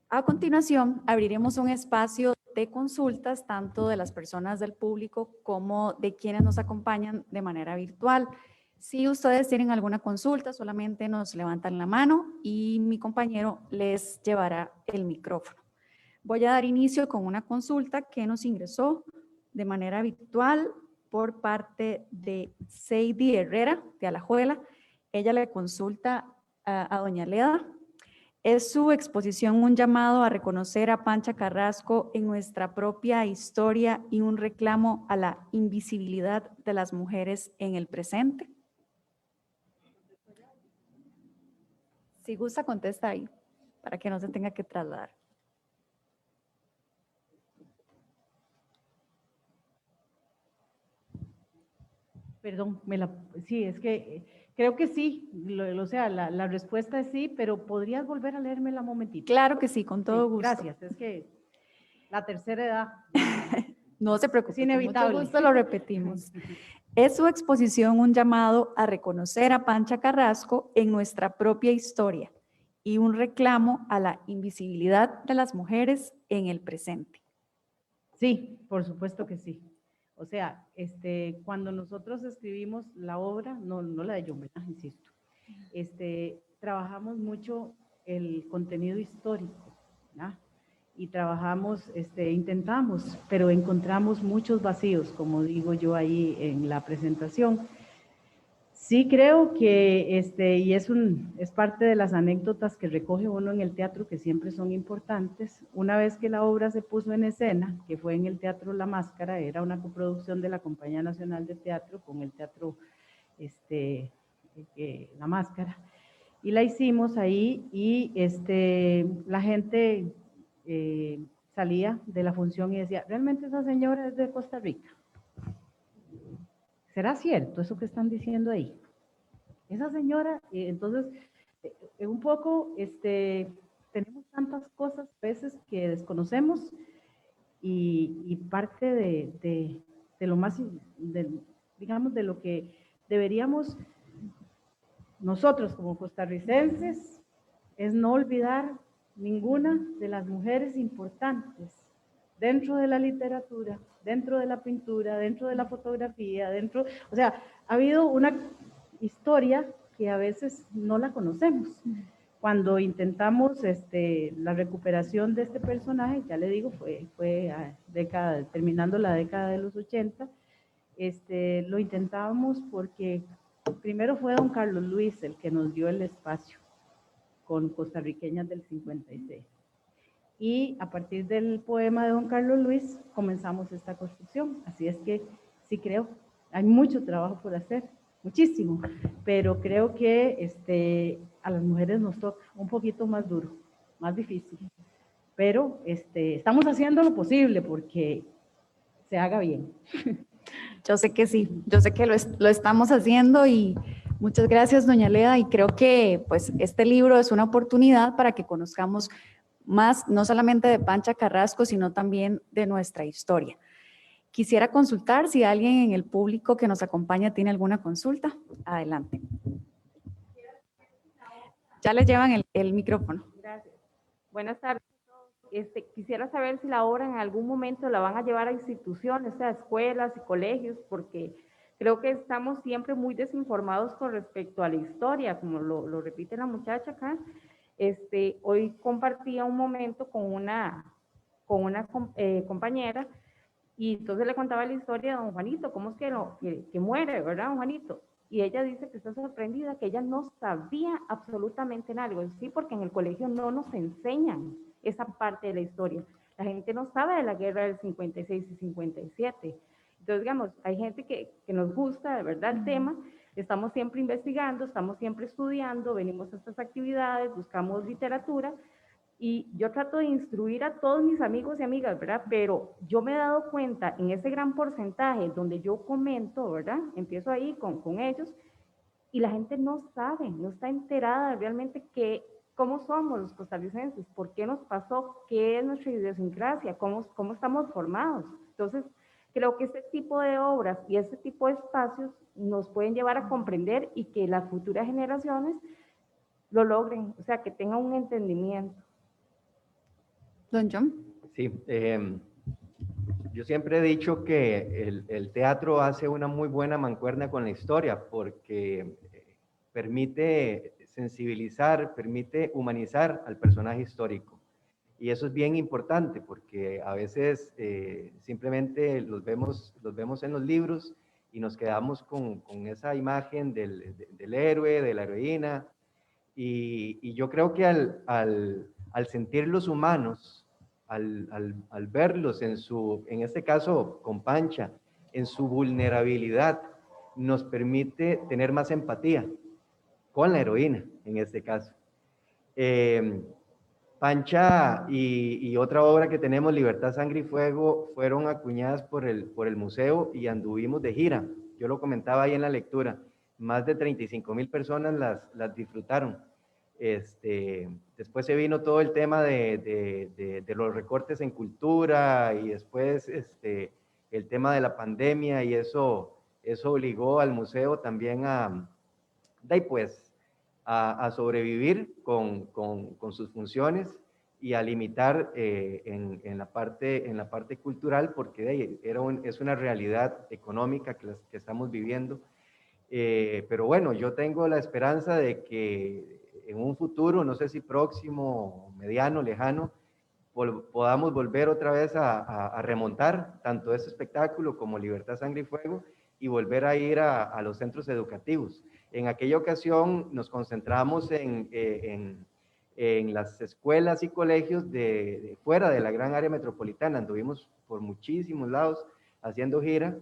A continuación, abriremos un espacio de consultas tanto de las personas del público como de quienes nos acompañan de manera virtual. Si ustedes tienen alguna consulta, solamente nos levantan la mano y mi compañero les llevará el micrófono. Voy a dar inicio con una consulta que nos ingresó de manera virtual por parte de Seidy Herrera de Alajuela. Ella le consulta a doña Leda. ¿Es su exposición un llamado a reconocer a Pancha Carrasco en nuestra propia historia y un reclamo a la invisibilidad de las mujeres en el presente? Si gusta, contesta ahí, para que no se tenga que trasladar. Perdón, sí, es que creo que sí, o sea, la respuesta es sí, pero ¿podrías volver a leérmela un momentito? Claro que sí, con todo gusto. Gracias, es que la tercera edad. No se preocupe, Es inevitable. con mucho gusto lo repetimos. ¿Es su exposición un llamado a reconocer a Pancha Carrasco en nuestra propia historia y un reclamo a la invisibilidad de las mujeres en el presente? Sí, por supuesto que sí. O sea, cuando nosotros escribimos la obra, no la de John, ¿verdad? Insisto, trabajamos mucho el contenido histórico, ¿verdad? Y trabajamos, intentamos, pero encontramos muchos vacíos, como digo yo ahí en la presentación. Sí creo que, y es parte de las anécdotas que recoge uno en el teatro que siempre son importantes. Una vez que la obra se puso en escena, que fue en el Teatro La Máscara, era una coproducción de la Compañía Nacional de Teatro con el Teatro La Máscara, y la hicimos ahí y la gente salía de la función y decía, ¿realmente esa señora es de Costa Rica? ¿Será cierto eso que están diciendo ahí? Esa señora, entonces, un poco, tenemos tantas cosas a veces que desconocemos y parte de lo más, digamos, de lo que deberíamos nosotros como costarricenses es no olvidar ninguna de las mujeres importantes dentro de la literatura, dentro de la pintura, dentro de la fotografía, o sea, ha habido una historia que a veces no la conocemos. Cuando intentamos la recuperación de este personaje, ya le digo, fue terminando la década de los 80, lo intentábamos porque primero fue don Carlos Luis el que nos dio el espacio con Costarriqueñas del 56. Y a partir del poema de don Carlos Luis comenzamos esta construcción. Así es que sí creo, hay mucho trabajo por hacer, muchísimo, pero creo que a las mujeres nos toca un poquito más duro, más difícil. Pero estamos haciendo lo posible porque se haga bien. Yo sé que sí, yo sé que lo estamos haciendo y muchas gracias, doña Leda, y creo que pues este libro es una oportunidad para que conozcamos más, no solamente de Pancha Carrasco, sino también de nuestra historia. Quisiera consultar si alguien en el público que nos acompaña tiene alguna consulta. Adelante. Ya les llevan el micrófono. Gracias. Buenas tardes. Quisiera saber si la obra en algún momento la van a llevar a instituciones, a escuelas y colegios, porque creo que estamos siempre muy desinformados con respecto a la historia, como lo repite la muchacha acá. Hoy compartía un momento con una compañera y entonces le contaba la historia de don Juanito, cómo es que muere, ¿verdad, don Juanito? Y ella dice que está sorprendida, que ella no sabía absolutamente nada. Sí, porque en el colegio no nos enseñan esa parte de la historia. La gente no sabe de la guerra del 56 y 57. Entonces, digamos, hay gente que nos gusta de verdad el tema, estamos siempre investigando, estamos siempre estudiando, venimos a estas actividades, buscamos literatura, y yo trato de instruir a todos mis amigos y amigas, ¿verdad? Pero yo me he dado cuenta en ese gran porcentaje donde yo comento, ¿verdad? Empiezo ahí con ellos y la gente no sabe, no está enterada realmente cómo somos los costarricenses, por qué nos pasó, qué es nuestra idiosincrasia, cómo estamos formados. Entonces, creo que este tipo de obras y este tipo de espacios nos pueden llevar a comprender y que las futuras generaciones lo logren, o sea, que tengan un entendimiento. Don John. Sí, yo siempre he dicho que el teatro hace una muy buena mancuerna con la historia porque permite sensibilizar, permite humanizar al personaje histórico. Y eso es bien importante porque a veces simplemente los vemos en los libros y nos quedamos con esa imagen del héroe, de la heroína. Y yo creo que al sentirlos humanos, al verlos en este caso con Pancha, en su vulnerabilidad, nos permite tener más empatía con la heroína, en este caso. Pancha y otra obra que tenemos, Libertad, Sangre y Fuego, fueron acuñadas por el museo y anduvimos de gira. Yo lo comentaba ahí en la lectura. Más de 35,000 personas las disfrutaron. Después se vino todo el tema de los recortes en cultura y después el tema de la pandemia y eso obligó al museo también a sobrevivir con sus funciones y a limitar en la parte cultural porque es una realidad económica que estamos viviendo. Pero bueno, yo tengo la esperanza de que en un futuro, no sé si próximo, mediano, lejano, podamos volver otra vez a remontar tanto ese espectáculo como Libertad, Sangre y Fuego y volver a ir a los centros educativos. En aquella ocasión nos concentramos en las escuelas y colegios de fuera de la gran área metropolitana. Anduvimos por muchísimos lados haciendo gira,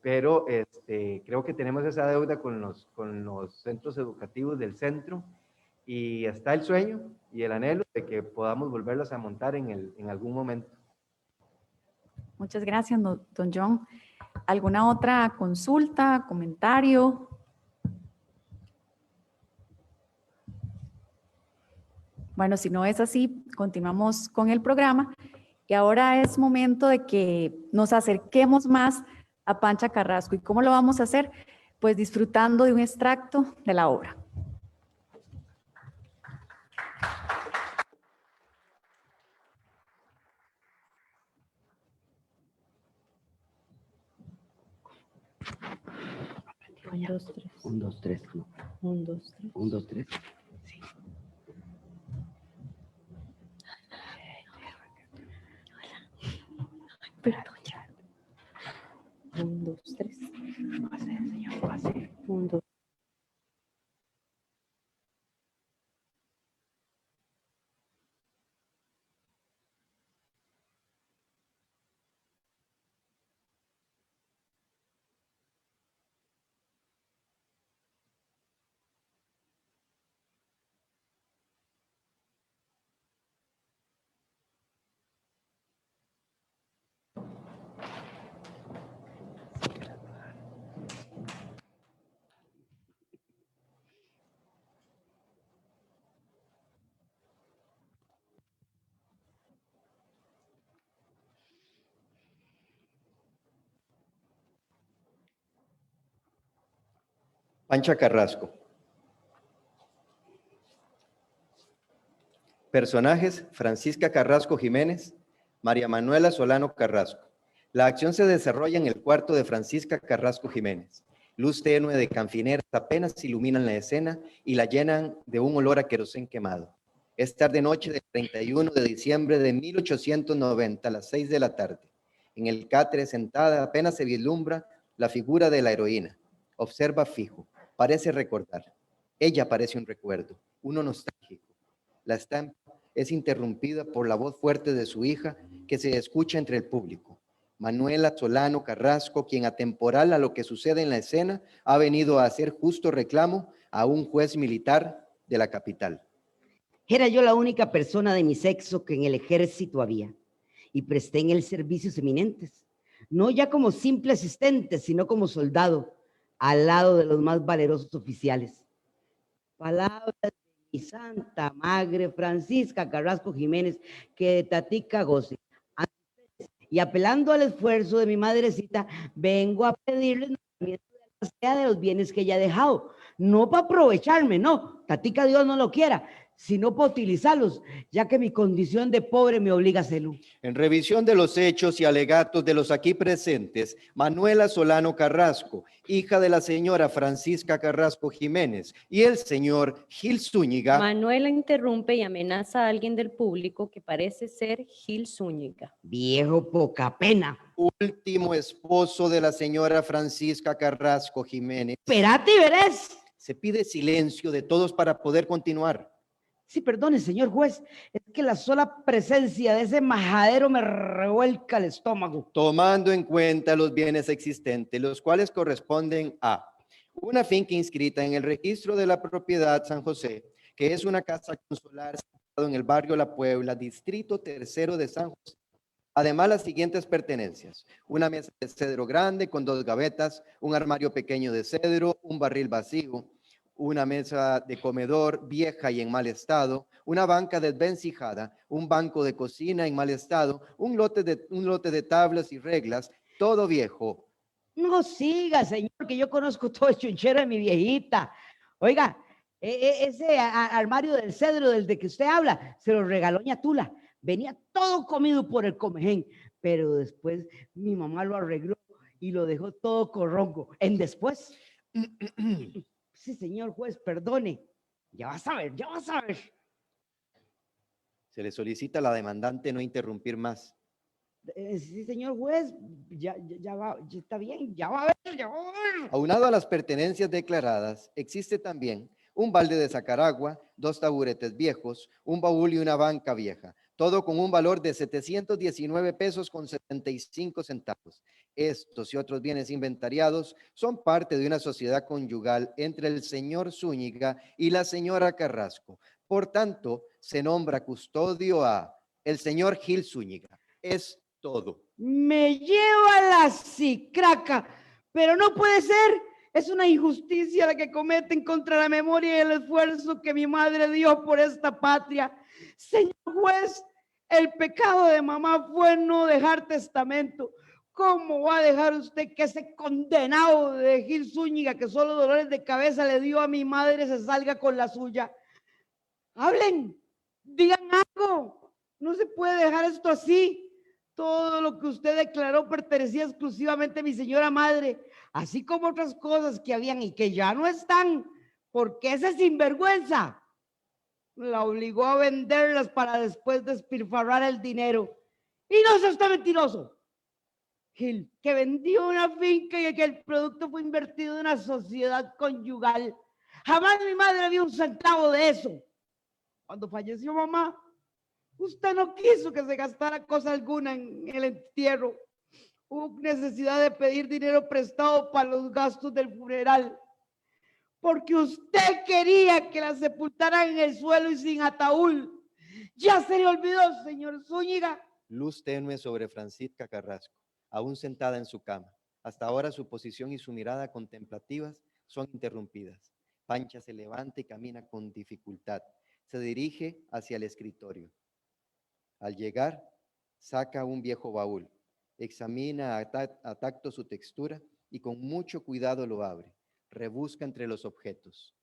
pero creo que tenemos esa deuda con los centros educativos del centro, y está el sueño y el anhelo de que podamos volverlos a montar en algún momento. Muchas gracias, don John. ¿Alguna otra consulta, comentario? Bueno, si no es así, continuamos con el programa. Y ahora es momento de que nos acerquemos más a Pancha Carrasco. ¿Y cómo lo vamos a hacer? Pues disfrutando de un extracto de la obra. Un, dos, tres. Un, dos, tres. No. Un, dos, tres. Un, dos, tres. Sí. Perdón, ya. Un, dos, tres. Pase, señor, pase. Un, dos. Pancha Carrasco. Personajes: Francisca Carrasco Jiménez, María Manuela Solano Carrasco. La acción se desarrolla en el cuarto de Francisca Carrasco Jiménez. Luz tenue de canfineras apenas iluminan la escena y la llenan de un olor a querosén quemado. Es tarde-noche del 31 de diciembre de 1890, a las 6 de la tarde. En el catre, sentada, apenas se vislumbra la figura de la heroína. Observa fijo, parece recordar. Ella parece un recuerdo, uno nostálgico. La estampa es interrumpida por la voz fuerte de su hija que se escucha entre el público. Manuela Solano Carrasco, quien atemporal a lo que sucede en la escena, ha venido a hacer justo reclamo a un juez militar de la capital. Era yo la única persona de mi sexo que en el ejército había, y presté en él servicios eminentes, no ya como simple asistente, sino como soldado, al lado de los más valerosos oficiales. Palabras de mi santa madre Francisca Carrasco Jiménez, que de tatica goce. Y apelando al esfuerzo de mi madrecita, vengo a pedirles de los bienes que ella ha dejado, no para aprovecharme, no, tatica Dios no lo quiera, sino para utilizarlos, ya que mi condición de pobre me obliga a hacerlo. En revisión de los hechos y alegatos de los aquí presentes, Manuela Solano Carrasco, hija de la señora Francisca Carrasco Jiménez, y el señor Gil Zúñiga. Manuela interrumpe y amenaza a alguien del público que parece ser Gil Zúñiga. Viejo poca pena. Último esposo de la señora Francisca Carrasco Jiménez. Espérate y verás. Se pide silencio de todos para poder continuar. Sí, perdone, señor juez, es que la sola presencia de ese majadero me revuelca el estómago. Tomando en cuenta los bienes existentes, los cuales corresponden a una finca inscrita en el registro de la propiedad San José, que es una casa consular situada en el barrio La Puebla, distrito tercero de San José. Además, las siguientes pertenencias: una mesa de cedro grande con 2 gavetas, un armario pequeño de cedro, un barril vacío, una mesa de comedor vieja y en mal estado, una banca desvencijada, un banco de cocina en mal estado, un lote de tablas y reglas, todo viejo. No siga, señor, que yo conozco todo el chunchero de mi viejita. Oiga, ese armario del cedro del de que usted habla, se lo regaló ña Tula. Venía todo comido por el comején, pero después mi mamá lo arregló y lo dejó todo corrongo. En después... Sí, señor juez, perdone. Ya vas a ver, ya vas a ver. Se le solicita a la demandante no interrumpir más. Sí, señor juez, ya va, ya está bien, ya va a ver, ya va a ver. Aunado a las pertenencias declaradas, existe también un balde de sacar agua, 2 taburetes viejos, un baúl y una banca vieja, todo con un valor de 719 pesos con 75 centavos. Estos y otros bienes inventariados son parte de una sociedad conyugal entre el señor Zúñiga y la señora Carrasco. Por tanto, se nombra custodio a el señor Gil Zúñiga. Es todo. Me lleva la cicraca, pero no puede ser. Es una injusticia la que cometen contra la memoria y el esfuerzo que mi madre dio por esta patria. Señor juez, el pecado de mamá fue no dejar testamento. ¿Cómo va a dejar usted que ese condenado de Gil Zúñiga, que solo dolores de cabeza le dio a mi madre, se salga con la suya? Hablen, digan algo. No se puede dejar esto así. Todo lo que usted declaró pertenecía exclusivamente a mi señora madre, así como otras cosas que habían y que ya no están, porque ese sinvergüenza la obligó a venderlas para después despilfarrar el dinero. Y no sea usted mentiroso, Gil, que vendió una finca y que el producto fue invertido en una sociedad conyugal. Jamás mi madre vio un centavo de eso. Cuando falleció mamá, usted no quiso que se gastara cosa alguna en el entierro. Hubo necesidad de pedir dinero prestado para los gastos del funeral, porque usted quería que la sepultaran en el suelo y sin ataúd. Ya se le olvidó, señor Zúñiga. Luz tenue sobre Francisca Carrasco, aún sentada en su cama. Hasta ahora su posición y su mirada contemplativas son interrumpidas. Pancha se levanta y camina con dificultad. Se dirige hacia el escritorio. Al llegar, saca un viejo baúl, examina a tacto su textura y con mucho cuidado lo abre. Rebusca entre los objetos.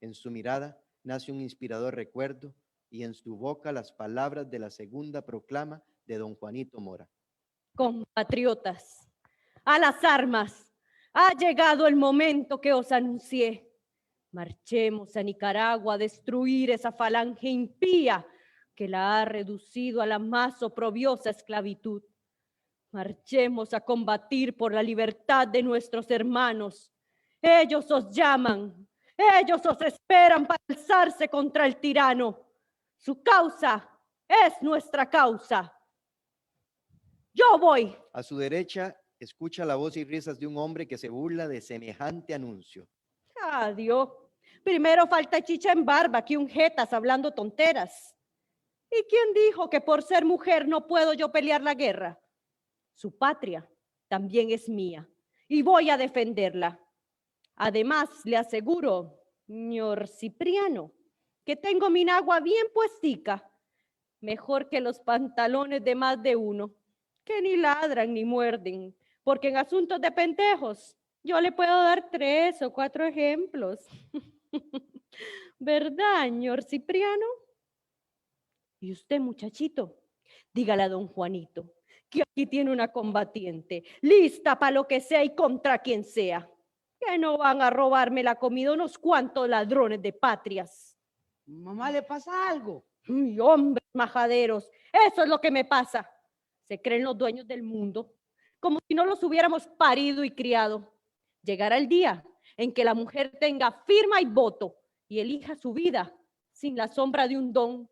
En su mirada nace un inspirador recuerdo y en su boca las palabras de la segunda proclama de don Juanito Mora. Compatriotas, a las armas. Ha llegado el momento que os anuncié. Marchemos a Nicaragua a destruir esa falange impía que la ha reducido a la más oprobiosa esclavitud. Marchemos a combatir por la libertad de nuestros hermanos. Ellos os llaman, ellos os esperan para alzarse contra el tirano. Su causa es nuestra causa. Yo voy. A su derecha, escucha la voz y risas de un hombre que se burla de semejante anuncio. Adiós. Primero falta chicha en barba que un jetas hablando tonteras. ¿Y quién dijo que por ser mujer no puedo yo pelear la guerra? Su patria también es mía y voy a defenderla. Además, le aseguro, señor Cipriano, que tengo mi nagua bien puestica, mejor que los pantalones de más de uno, que ni ladran ni muerden, porque en asuntos de pendejos yo le puedo dar 3 o 4 ejemplos. ¿Verdad, señor Cipriano? Y usted, muchachito, dígale a don Juanito que aquí tiene una combatiente, lista para lo que sea y contra quien sea, que no van a robarme la comida unos cuantos ladrones de patrias. Mamá, ¿le pasa algo? ¡Ay, hombres majaderos! Eso es lo que me pasa. Se creen los dueños del mundo, como si no los hubiéramos parido y criado. Llegará el día en que la mujer tenga firma y voto y elija su vida sin la sombra de un don,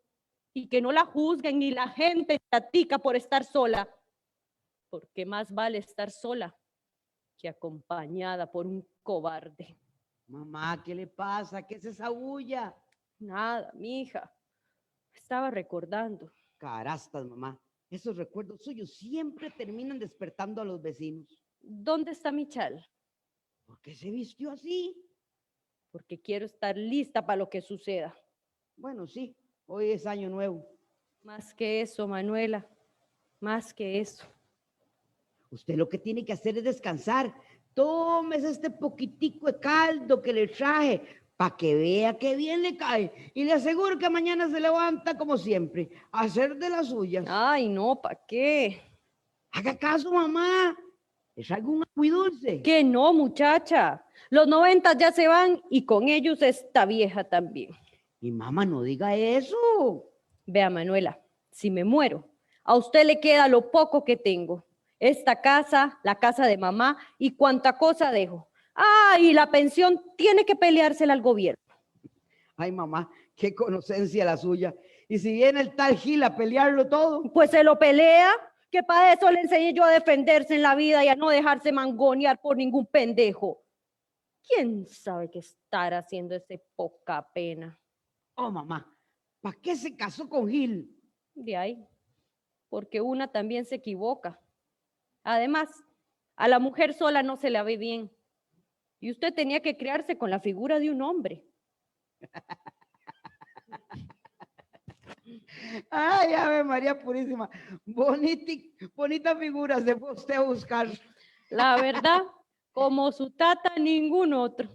y que no la juzguen ni la gente tatica por estar sola, porque más vale estar sola que acompañada por un cobarde. Mamá, ¿qué le pasa? ¿Qué es esa bulla? Nada, mija. Estaba recordando. Carastas, mamá. Esos recuerdos suyos siempre terminan despertando a los vecinos. ¿Dónde está mi chal? ¿Por qué se vistió así? Porque quiero estar lista para lo que suceda. Bueno, sí, hoy es año nuevo. Más que eso, Manuela, más que eso. Usted lo que tiene que hacer es descansar. Tómese este poquitico de caldo que le traje para que vea que bien le cae. Y le aseguro que mañana se levanta como siempre, a hacer de las suyas. Ay, no, ¿para qué? Haga caso, mamá. Es algún agüidulce. Que no, muchacha. Los 90 ya se van y con ellos esta vieja también. Y mamá, no diga eso. Vea, Manuela, si me muero, A usted le queda lo poco que tengo. Esta casa, la casa de mamá y cuánta cosa dejo. Ah, y la pensión tiene que peleársela al gobierno. Ay, mamá, qué conocencia la suya. Y si viene el tal Gil a pelearlo todo, Pues se lo pelea, que para eso le enseñé yo a defenderse en la vida y a no dejarse mangonear por ningún pendejo. ¿Quién sabe qué estar haciendo ese poca pena? oh, mamá, ¿para qué se casó con Gil? De ahí, porque una también se equivoca. Además, a la mujer sola no se la ve bien. Y usted tenía que criarse con la figura de un hombre. Ay, Ave María Purísima, bonita figura se fue usted a buscar. La verdad, como su tata, ningún otro.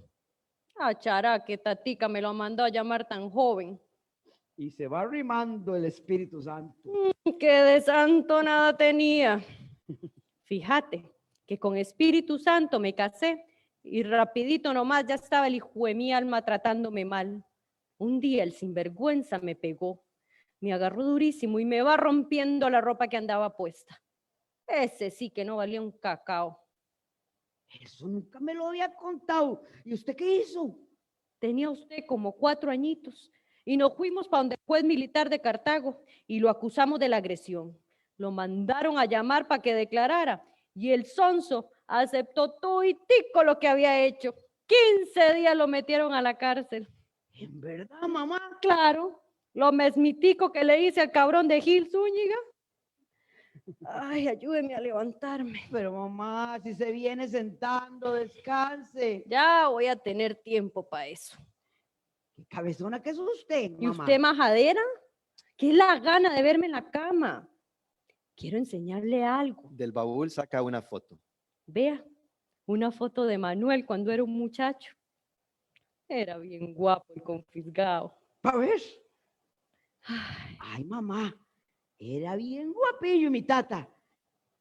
Ah, chará, que tatica me lo mandó a llamar tan joven. Y se va arrimando el Espíritu Santo. Que de santo nada tenía. Fíjate que con Espíritu Santo me casé y rapidito nomás ya estaba el hijo de mi alma tratándome mal. Un día el sinvergüenza me pegó, me agarró durísimo y me va rompiendo la ropa que andaba puesta. Ese sí que no valía un cacao. Eso nunca me lo había contado. ¿Y usted qué hizo? Tenía usted como 4 añitos y nos fuimos para donde el juez militar de Cartago y lo acusamos de la agresión. Lo mandaron a llamar para que declarara y el sonso aceptó toditico lo que había hecho. 15 días lo metieron a la cárcel. ¿En verdad, mamá? Claro, lo mesmitico que le hice al cabrón de Gil Zúñiga. Ay, ayúdeme a levantarme. Pero mamá, si se viene sentando, descanse. Ya voy a tener tiempo para eso. ¿Qué cabezona que es usted, ¿Y mamá? usted, majadera? ¿Qué es la gana de verme en la cama? Quiero enseñarle algo. Del baúl saca una foto. Vea, una foto de Manuel cuando era un muchacho. Era bien guapo y confisgado. ¿Para ver? Ay, Ay, mamá, era bien guapillo mi tata.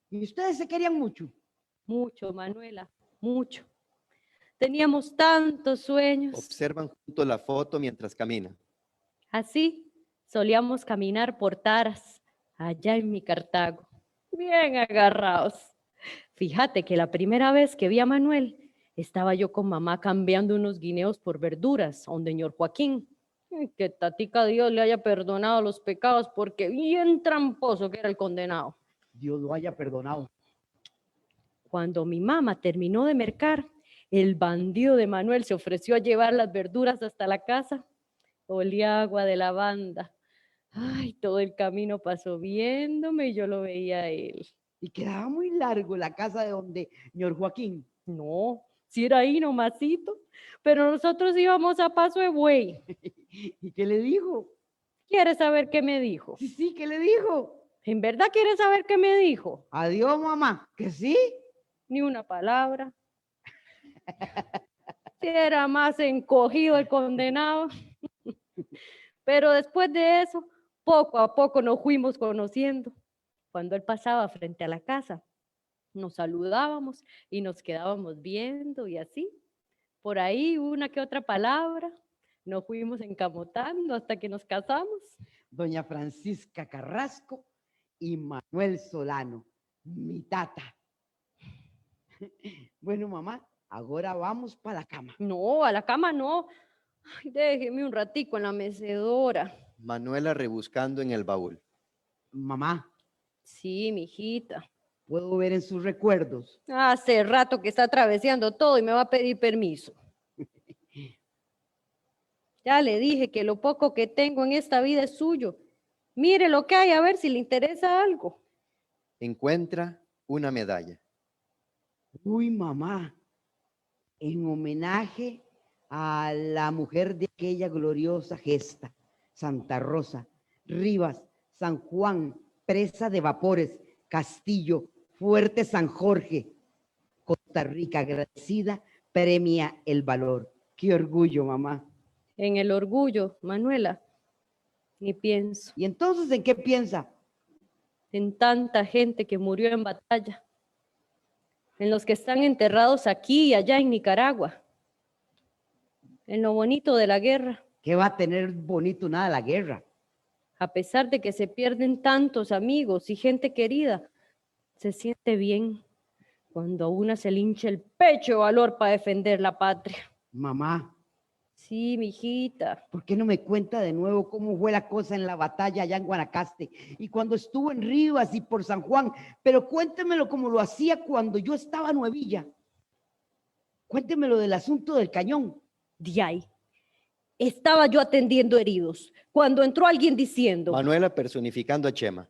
¿Y ustedes se querían mucho? mucho, Manuela, mucho. Teníamos tantos sueños. Observan juntos la foto mientras camina. Así solíamos caminar por Taras, allá en mi Cartago, bien agarrados. Fíjate que la primera vez que vi a Manuel, estaba yo con mamá cambiando unos guineos por verduras, donde señor Joaquín. Ay, que tatica Dios le haya perdonado los pecados, porque bien tramposo que era el condenado. Dios lo haya perdonado. Cuando mi mamá terminó de mercar, el bandido de Manuel se ofreció a llevar las verduras hasta la casa. Olía agua de lavanda. Ay, todo el camino pasó viéndome y yo lo veía a él. Y quedaba muy largo la casa de donde señor Joaquín. No, si era ahí nomasito, pero nosotros íbamos a paso de buey. ¿Y qué le dijo? ¿Quieres saber qué me dijo? Sí, sí, ¿qué le dijo? ¿En verdad quieres saber qué me dijo? Adiós, mamá. ¿Que sí? Ni una palabra. Si era más encogido el condenado. Pero después de eso, poco a poco nos fuimos conociendo. Cuando él pasaba frente a la casa, nos saludábamos y nos quedábamos viendo y así. Por ahí una que otra palabra, nos fuimos encamotando hasta que nos casamos. Doña Francisca Carrasco y Manuel Solano, mi tata. Bueno, mamá, ahora vamos para la cama. No, a la cama no. Ay, déjeme un ratico en la mecedora. Manuela rebuscando en el baúl. Mamá, Sí, mijita. puedo ver en sus recuerdos. Hace rato que está atravesando todo y me va a pedir permiso. Ya le dije que lo poco que tengo en esta vida es suyo. Mire lo que hay, a ver si le interesa algo. Encuentra una medalla. Uy, mamá, en homenaje a la mujer de aquella gloriosa gesta, Santa Rosa, Rivas, San Juan, Presa de Vapores, Castillo, Fuerte San Jorge, Costa Rica agradecida, premia el valor. Qué orgullo, mamá. En el orgullo, Manuela, ni pienso ¿Y entonces en qué piensa? en tanta gente que murió en batalla, en los que están enterrados aquí y allá en Nicaragua, en lo bonito de la guerra. ¿Qué va a tener bonito nada la guerra? A pesar de que se pierden tantos amigos y gente querida, se siente bien cuando a una se le hincha el pecho de valor para defender la patria. Mamá, Sí, mijita. ¿por qué no me cuenta de nuevo cómo fue la cosa en la batalla allá en Guanacaste y cuando estuvo en Rivas y por San Juan? Pero cuéntemelo como lo hacía cuando yo estaba nuevilla. Cuéntemelo del asunto del cañón. De ahí. Estaba yo atendiendo heridos cuando entró alguien diciendo: Manuela personificando a Chema.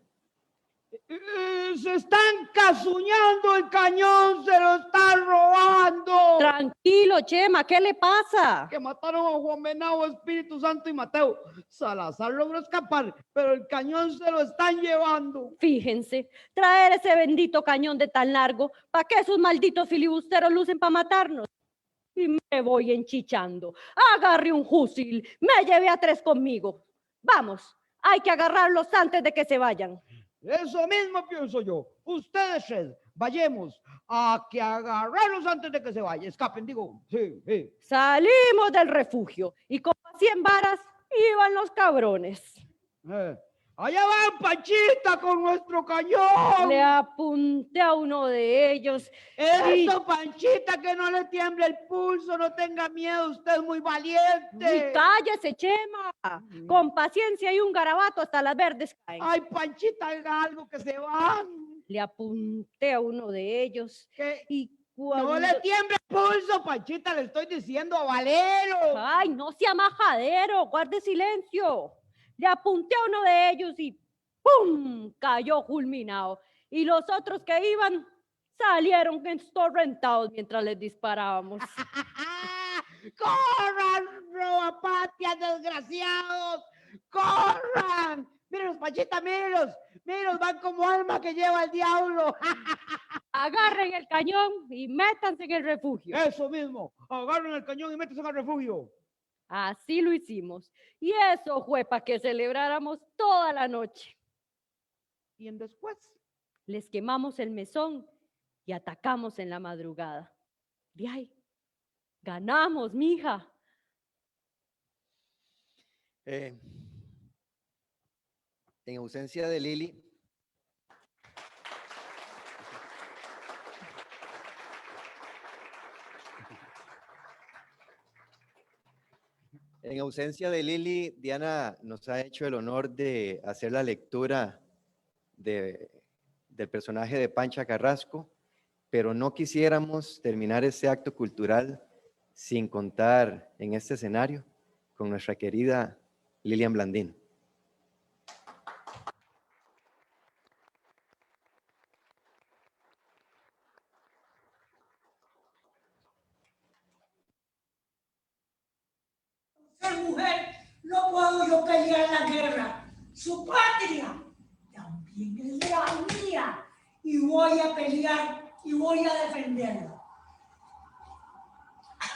Se está encasuñando el cañón, se lo están robando. tranquilo, Chema, ¿qué le pasa? Que mataron a Juan Venado, Espíritu Santo y Mateo. Salazar logró escapar, pero el cañón se lo están llevando. Fíjense, traer ese bendito cañón de tan largo, ¿para qué esos malditos filibusteros lucen para matarnos? Y me voy enchichando. Agarré un fusil, me llevé a 3 conmigo. Vamos, hay que agarrarlos antes de que se vayan. Eso mismo pienso yo. Ustedes 3, vayamos a que agarrarlos antes de que se vaya. Escapen, digo. Sí, sí. Salimos del refugio y como a 100 varas iban los cabrones. Allá va Panchita con nuestro cañón. Le apunté a uno de ellos. Eso, Panchita, que no le tiemble el pulso, no tenga miedo, usted es muy valiente. Uy, cállese, Chema. Con paciencia y un garabato hasta las verdes caen. Ay, Panchita, haga algo que se van. Le apunté a uno de ellos Que y cuando... no le tiemble el pulso, Panchita, le estoy diciendo a Valero. Ay, no sea majadero, guarde silencio. Le apunté a uno de ellos y ¡pum! Cayó fulminado. Y los otros que iban salieron estorrentados mientras les disparábamos. ¡Corran, robapatias desgraciados! ¡Corran! Mírenlos, Panchita, mírenlos. Mírenlos, van como alma que lleva el diablo. Agarren el cañón y métanse en el refugio. Eso mismo, agarren el cañón y métanse en el refugio. Así lo hicimos. Y eso fue para que celebráramos toda la noche. Y en después, Les quemamos el mesón y atacamos en la madrugada. De ahí, ganamos, mija. En ausencia de Lili, Diana nos ha hecho el honor de hacer la lectura del personaje de Pancha Carrasco, pero no quisiéramos terminar este acto cultural sin contar en este escenario con nuestra querida Lilian Blandín. Ser mujer, no puedo yo pelear la guerra. Su patria también es la mía. Y voy a pelear y voy a defenderla.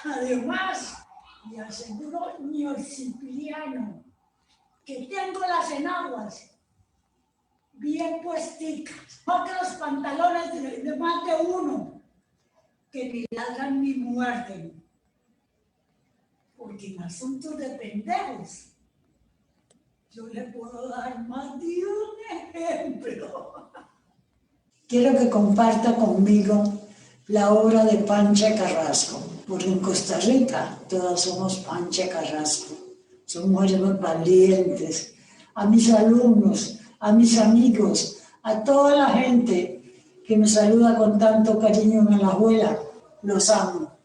Además, le aseguro, señor Cipriano, que tengo las enaguas bien puesticas. No que los pantalones de más de uno, que ni ladran ni muerden. Porque en asuntos de pendejos, yo le puedo dar más de un ejemplo. Quiero que comparta conmigo la obra de Pancha Carrasco, porque en Costa Rica todas somos Pancha Carrasco. Son mujeres muy valientes. A mis alumnos, a mis amigos, a toda la gente que me saluda con tanto cariño en Alajuela, los amo.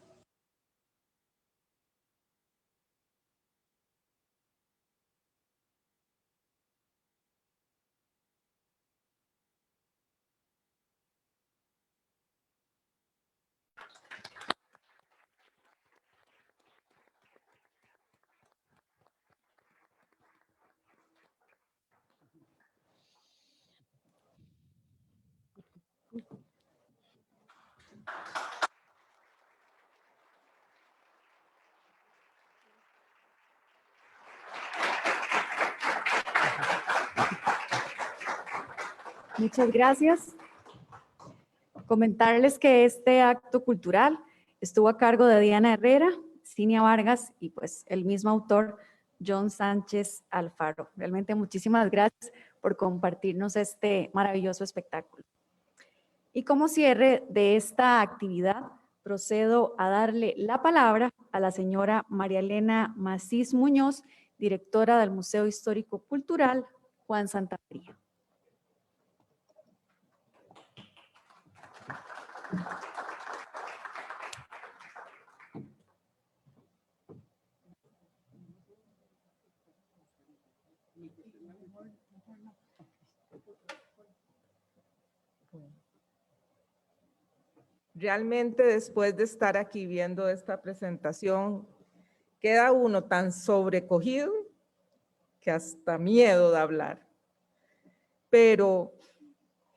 Muchas gracias. Comentarles que este acto cultural estuvo a cargo de Diana Herrera, Cinia Vargas y pues el mismo autor John Sánchez Alfaro. Realmente muchísimas gracias por compartirnos este maravilloso espectáculo. Y como cierre de esta actividad, procedo a darle la palabra a la señora María Elena Macís Muñoz, directora del Museo Histórico Cultural Juan Santamaría. Realmente después de estar aquí viendo esta presentación, queda uno tan sobrecogido que hasta miedo de hablar. Pero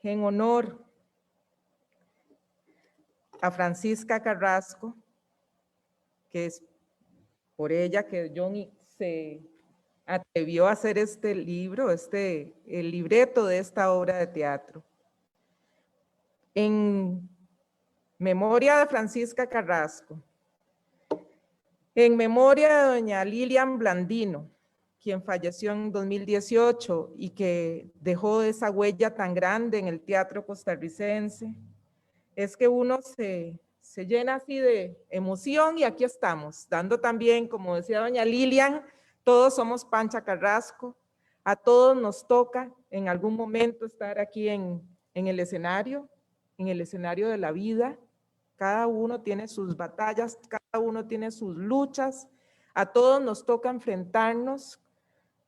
en honor a Francisca Carrasco, que es por ella que John se atrevió a hacer este libro, el libreto de esta obra de teatro. En memoria de Francisca Carrasco, en memoria de doña Lilian Blandino, quien falleció en 2018 y que dejó esa huella tan grande en el teatro costarricense, es que uno se llena así de emoción y aquí estamos, dando también, como decía doña Lilian, todos somos Pancha Carrasco, a todos nos toca en algún momento estar aquí en el escenario de la vida. Cada uno tiene sus batallas, cada uno tiene sus luchas, a todos nos toca enfrentarnos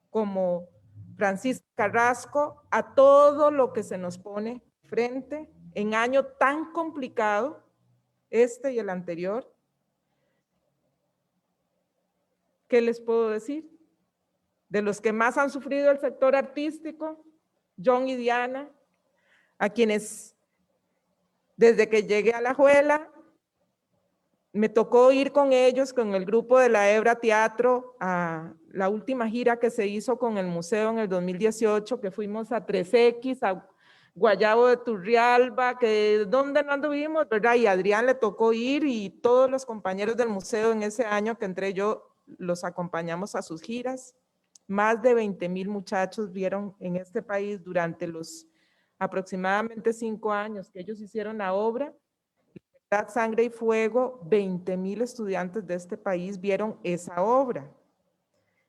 como Francisca Carrasco a todo lo que se nos pone frente en año tan complicado, este y el anterior. ¿Qué les puedo decir? De los que más han sufrido el sector artístico, John y Diana, a quienes desde que llegué a La Alajuela me tocó ir con ellos, con el grupo de la Hebra Teatro, a la última gira que se hizo con el museo en el 2018, que fuimos a 3X, a Guayabo de Turrialba, que donde no anduvimos, ¿verdad? Y a Adrián le tocó ir y todos los compañeros del museo en ese año que entré yo, los acompañamos a sus giras. Más de 20,000 muchachos vieron en este país durante los aproximadamente 5 años que ellos hicieron la obra. Libertad, Sangre y Fuego, 20,000 estudiantes de este país vieron esa obra.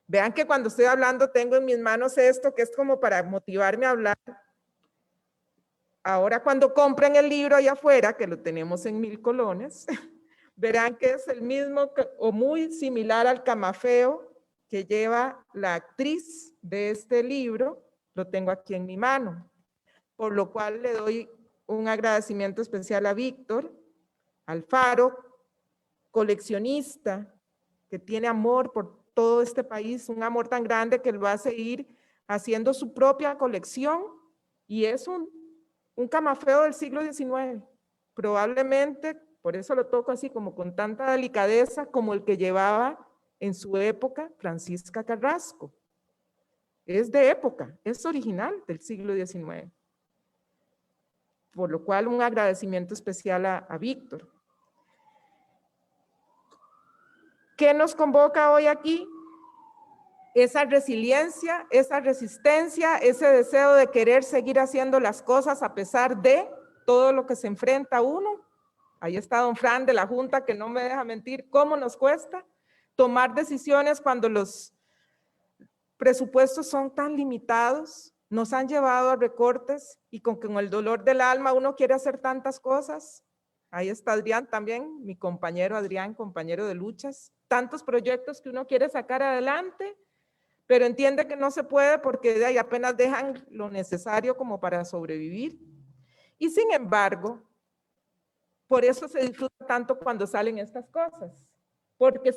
Vean que cuando estoy hablando tengo en mis manos esto que es como para motivarme a hablar. Ahora cuando compren el libro allá afuera, que lo tenemos en 1,000 colones, verán que es el mismo o muy similar al camafeo que lleva la actriz de este libro, lo tengo aquí en mi mano, por lo cual le doy un agradecimiento especial a Víctor Alfaro, coleccionista, que tiene amor por todo este país, un amor tan grande que él va a seguir haciendo su propia colección, y es un camafeo del siglo XIX, probablemente, por eso lo toco así como con tanta delicadeza, como el que llevaba en su época Francisca Carrasco. Es de época, es original del siglo XIX. Por lo cual un agradecimiento especial a Víctor. ¿Qué nos convoca hoy aquí? Esa resiliencia, esa resistencia, ese deseo de querer seguir haciendo las cosas a pesar de todo lo que se enfrenta uno. Ahí está don Fran de la Junta que no me deja mentir cómo nos cuesta tomar decisiones cuando los presupuestos son tan limitados, nos han llevado a recortes y con el dolor del alma uno quiere hacer tantas cosas. Ahí está Adrián también, mi compañero Adrián, compañero de luchas. Tantos proyectos que uno quiere sacar adelante, pero entiende que no se puede porque de ahí apenas dejan lo necesario como para sobrevivir. Y sin embargo, por eso se disfruta tanto cuando salen estas cosas. Porque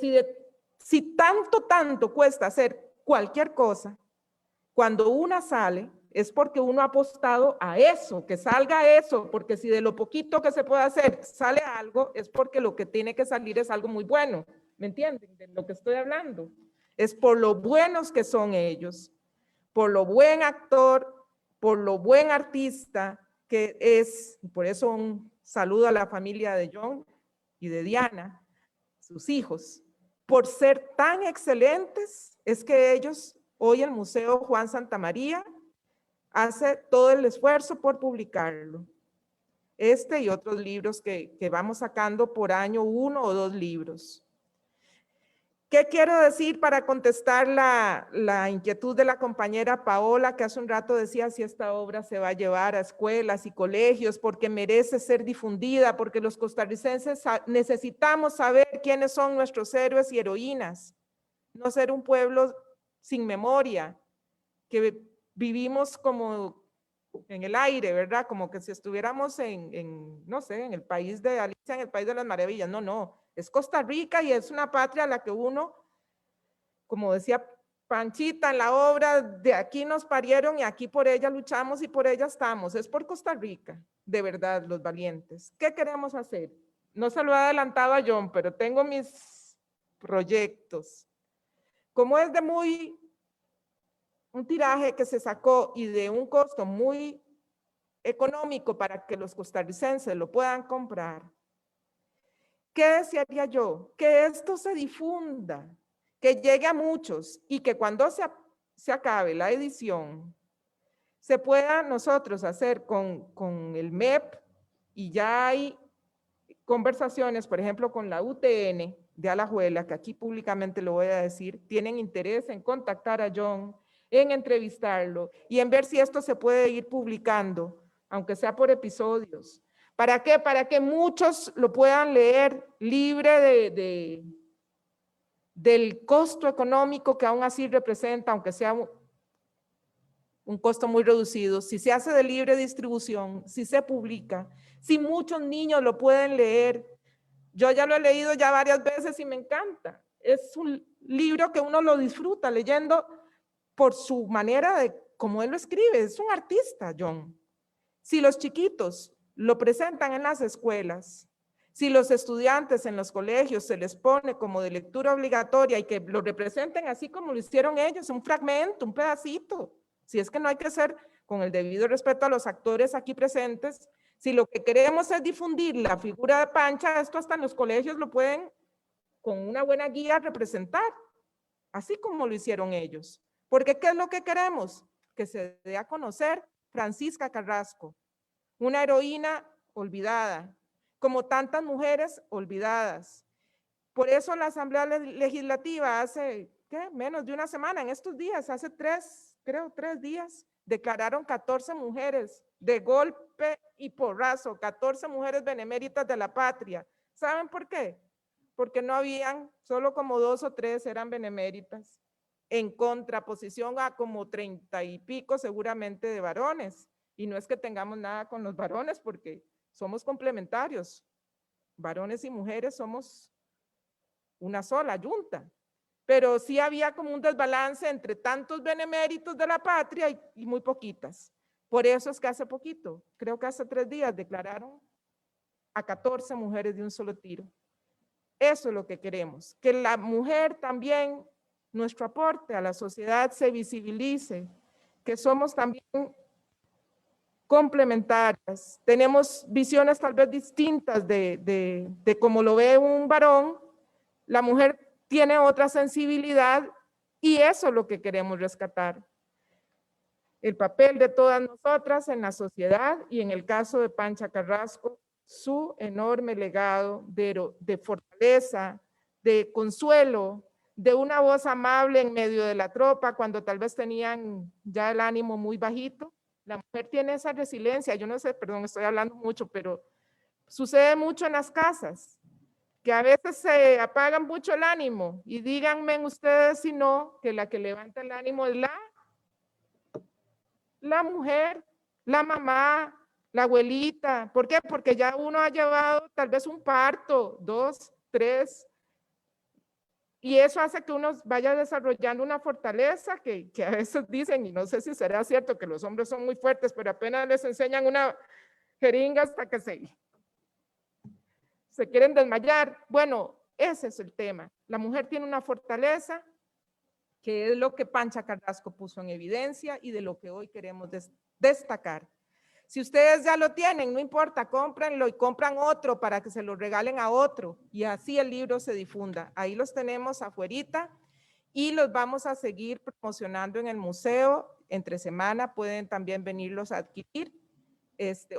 si tanto cuesta hacer cualquier cosa, cuando una sale, es porque uno ha apostado a eso, que salga eso, porque si de lo poquito que se puede hacer sale algo, es porque lo que tiene que salir es algo muy bueno. ¿Me entienden de lo que estoy hablando? Es por lo buenos que son ellos, por lo buen actor, por lo buen artista que es, y por eso un saludo a la familia de John y de Diana, sus hijos, por ser tan excelentes es que ellos, hoy el Museo Juan Santamaría, hace todo el esfuerzo por publicarlo. Este y otros libros que vamos sacando por año, 1 o 2 libros. ¿Qué quiero decir para contestar la inquietud de la compañera Paola, que hace un rato decía si esta obra se va a llevar a escuelas y colegios porque merece ser difundida, porque los costarricenses necesitamos saber quiénes son nuestros héroes y heroínas, no ser un pueblo sin memoria, que vivimos como en el aire, ¿verdad? Como que si estuviéramos no sé, en el país de Alicia, en el país de las maravillas. No, no. Es Costa Rica y es una patria a la que uno, como decía Panchita en la obra, de aquí nos parieron y aquí por ella luchamos y por ella estamos. Es por Costa Rica, de verdad, los valientes. ¿Qué queremos hacer? No se lo he adelantado a John, pero tengo mis proyectos. Como es de un tiraje que se sacó y de un costo muy económico para que los costarricenses lo puedan comprar, ¿qué desearía yo? Que esto se difunda, que llegue a muchos y que cuando se acabe la edición, se pueda nosotros hacer con el MEP, y ya hay conversaciones, por ejemplo, con la UTN de Alajuela, que aquí públicamente lo voy a decir, tienen interés en contactar a John, en entrevistarlo y en ver si esto se puede ir publicando, aunque sea por episodios. ¿Para qué? Para que muchos lo puedan leer libre del costo económico que aún así representa, aunque sea un costo muy reducido. Si se hace de libre distribución, si se publica, si muchos niños lo pueden leer. Yo ya lo he leído ya varias veces y me encanta. Es un libro que uno lo disfruta leyendo por su manera de cómo él lo escribe. Es un artista, John. Si los chiquitos lo presentan en las escuelas, si los estudiantes en los colegios se les pone como de lectura obligatoria y que lo representen así como lo hicieron ellos, un fragmento, un pedacito, si es que no hay que ser con el debido respeto a los actores aquí presentes, si lo que queremos es difundir la figura de Pancha, esto hasta en los colegios lo pueden con una buena guía representar, así como lo hicieron ellos. Porque ¿qué es lo que queremos? Que se dé a conocer Francisca Carrasco, una heroína olvidada, como tantas mujeres olvidadas. Por eso la Asamblea Legislativa hace, ¿qué? Menos de una semana, en estos días, hace 3 días, declararon 14 mujeres de golpe y porrazo, 14 mujeres beneméritas de la patria. ¿Saben por qué? Porque no habían, solo como 2 o 3 eran beneméritas, en contraposición a como 30 y pico seguramente de varones. Y no es que tengamos nada con los varones, porque somos complementarios. Varones y mujeres somos una sola yunta. Pero sí había como un desbalance entre tantos beneméritos de la patria y muy poquitas. Por eso es que hace poquito, creo que hace 3 días, declararon a 14 mujeres de un solo tiro. Eso es lo que queremos, que la mujer también, nuestro aporte a la sociedad se visibilice, que somos también complementarias, tenemos visiones tal vez distintas de cómo lo ve un varón, la mujer tiene otra sensibilidad y eso es lo que queremos rescatar. El papel de todas nosotras en la sociedad y en el caso de Pancha Carrasco, su enorme legado de fortaleza, de consuelo, de una voz amable en medio de la tropa cuando tal vez tenían ya el ánimo muy bajito. La mujer tiene esa resiliencia, yo no sé, perdón, estoy hablando mucho, pero sucede mucho en las casas, que a veces se apagan mucho el ánimo y díganme ustedes si no, que la que levanta el ánimo es la mujer, la mamá, la abuelita. ¿Por qué? Porque ya uno ha llevado tal vez un parto, 2, 3, y eso hace que uno vaya desarrollando una fortaleza que a veces dicen, y no sé si será cierto, que los hombres son muy fuertes, pero apenas les enseñan una jeringa hasta que se quieren desmayar. Bueno, ese es el tema. La mujer tiene una fortaleza que es lo que Pancha Carrasco puso en evidencia y de lo que hoy queremos destacar. Si ustedes ya lo tienen, no importa, cómprenlo y compran otro para que se lo regalen a otro y así el libro se difunda. Ahí los tenemos afuerita y los vamos a seguir promocionando en el museo. Entre semana pueden también venirlos a adquirir.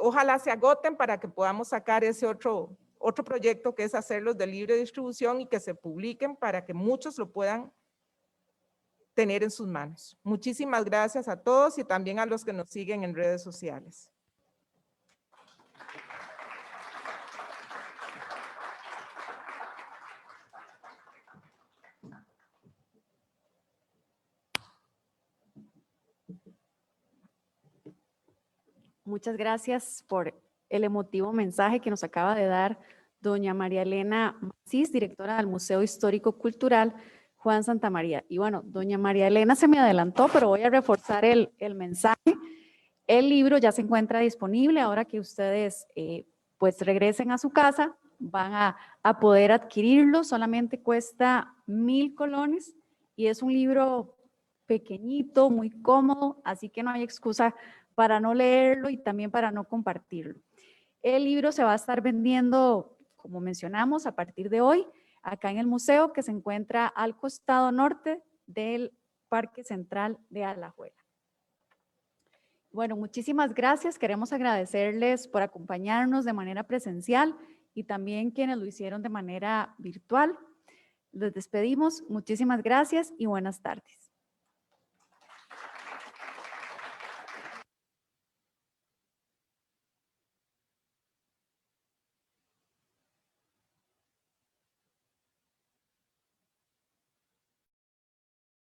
Ojalá se agoten para que podamos sacar ese otro proyecto, que es hacerlos de libre distribución y que se publiquen para que muchos lo puedan tener en sus manos. Muchísimas gracias a todos y también a los que nos siguen en redes sociales. Muchas gracias por el emotivo mensaje que nos acaba de dar doña María Elena Macís, directora del Museo Histórico Cultural Juan Santamaría. Y bueno, doña María Elena se me adelantó, pero voy a reforzar el mensaje. El libro ya se encuentra disponible. Ahora que ustedes pues regresen a su casa, van a poder adquirirlo. Solamente cuesta 1,000 colones y es un libro pequeñito, muy cómodo, así que no hay excusa para no leerlo y también para no compartirlo. El libro se va a estar vendiendo, como mencionamos, a partir de hoy, acá en el museo, que se encuentra al costado norte del Parque Central de Alajuela. Bueno, muchísimas gracias. Queremos agradecerles por acompañarnos de manera presencial y también quienes lo hicieron de manera virtual. Les despedimos. Muchísimas gracias y buenas tardes.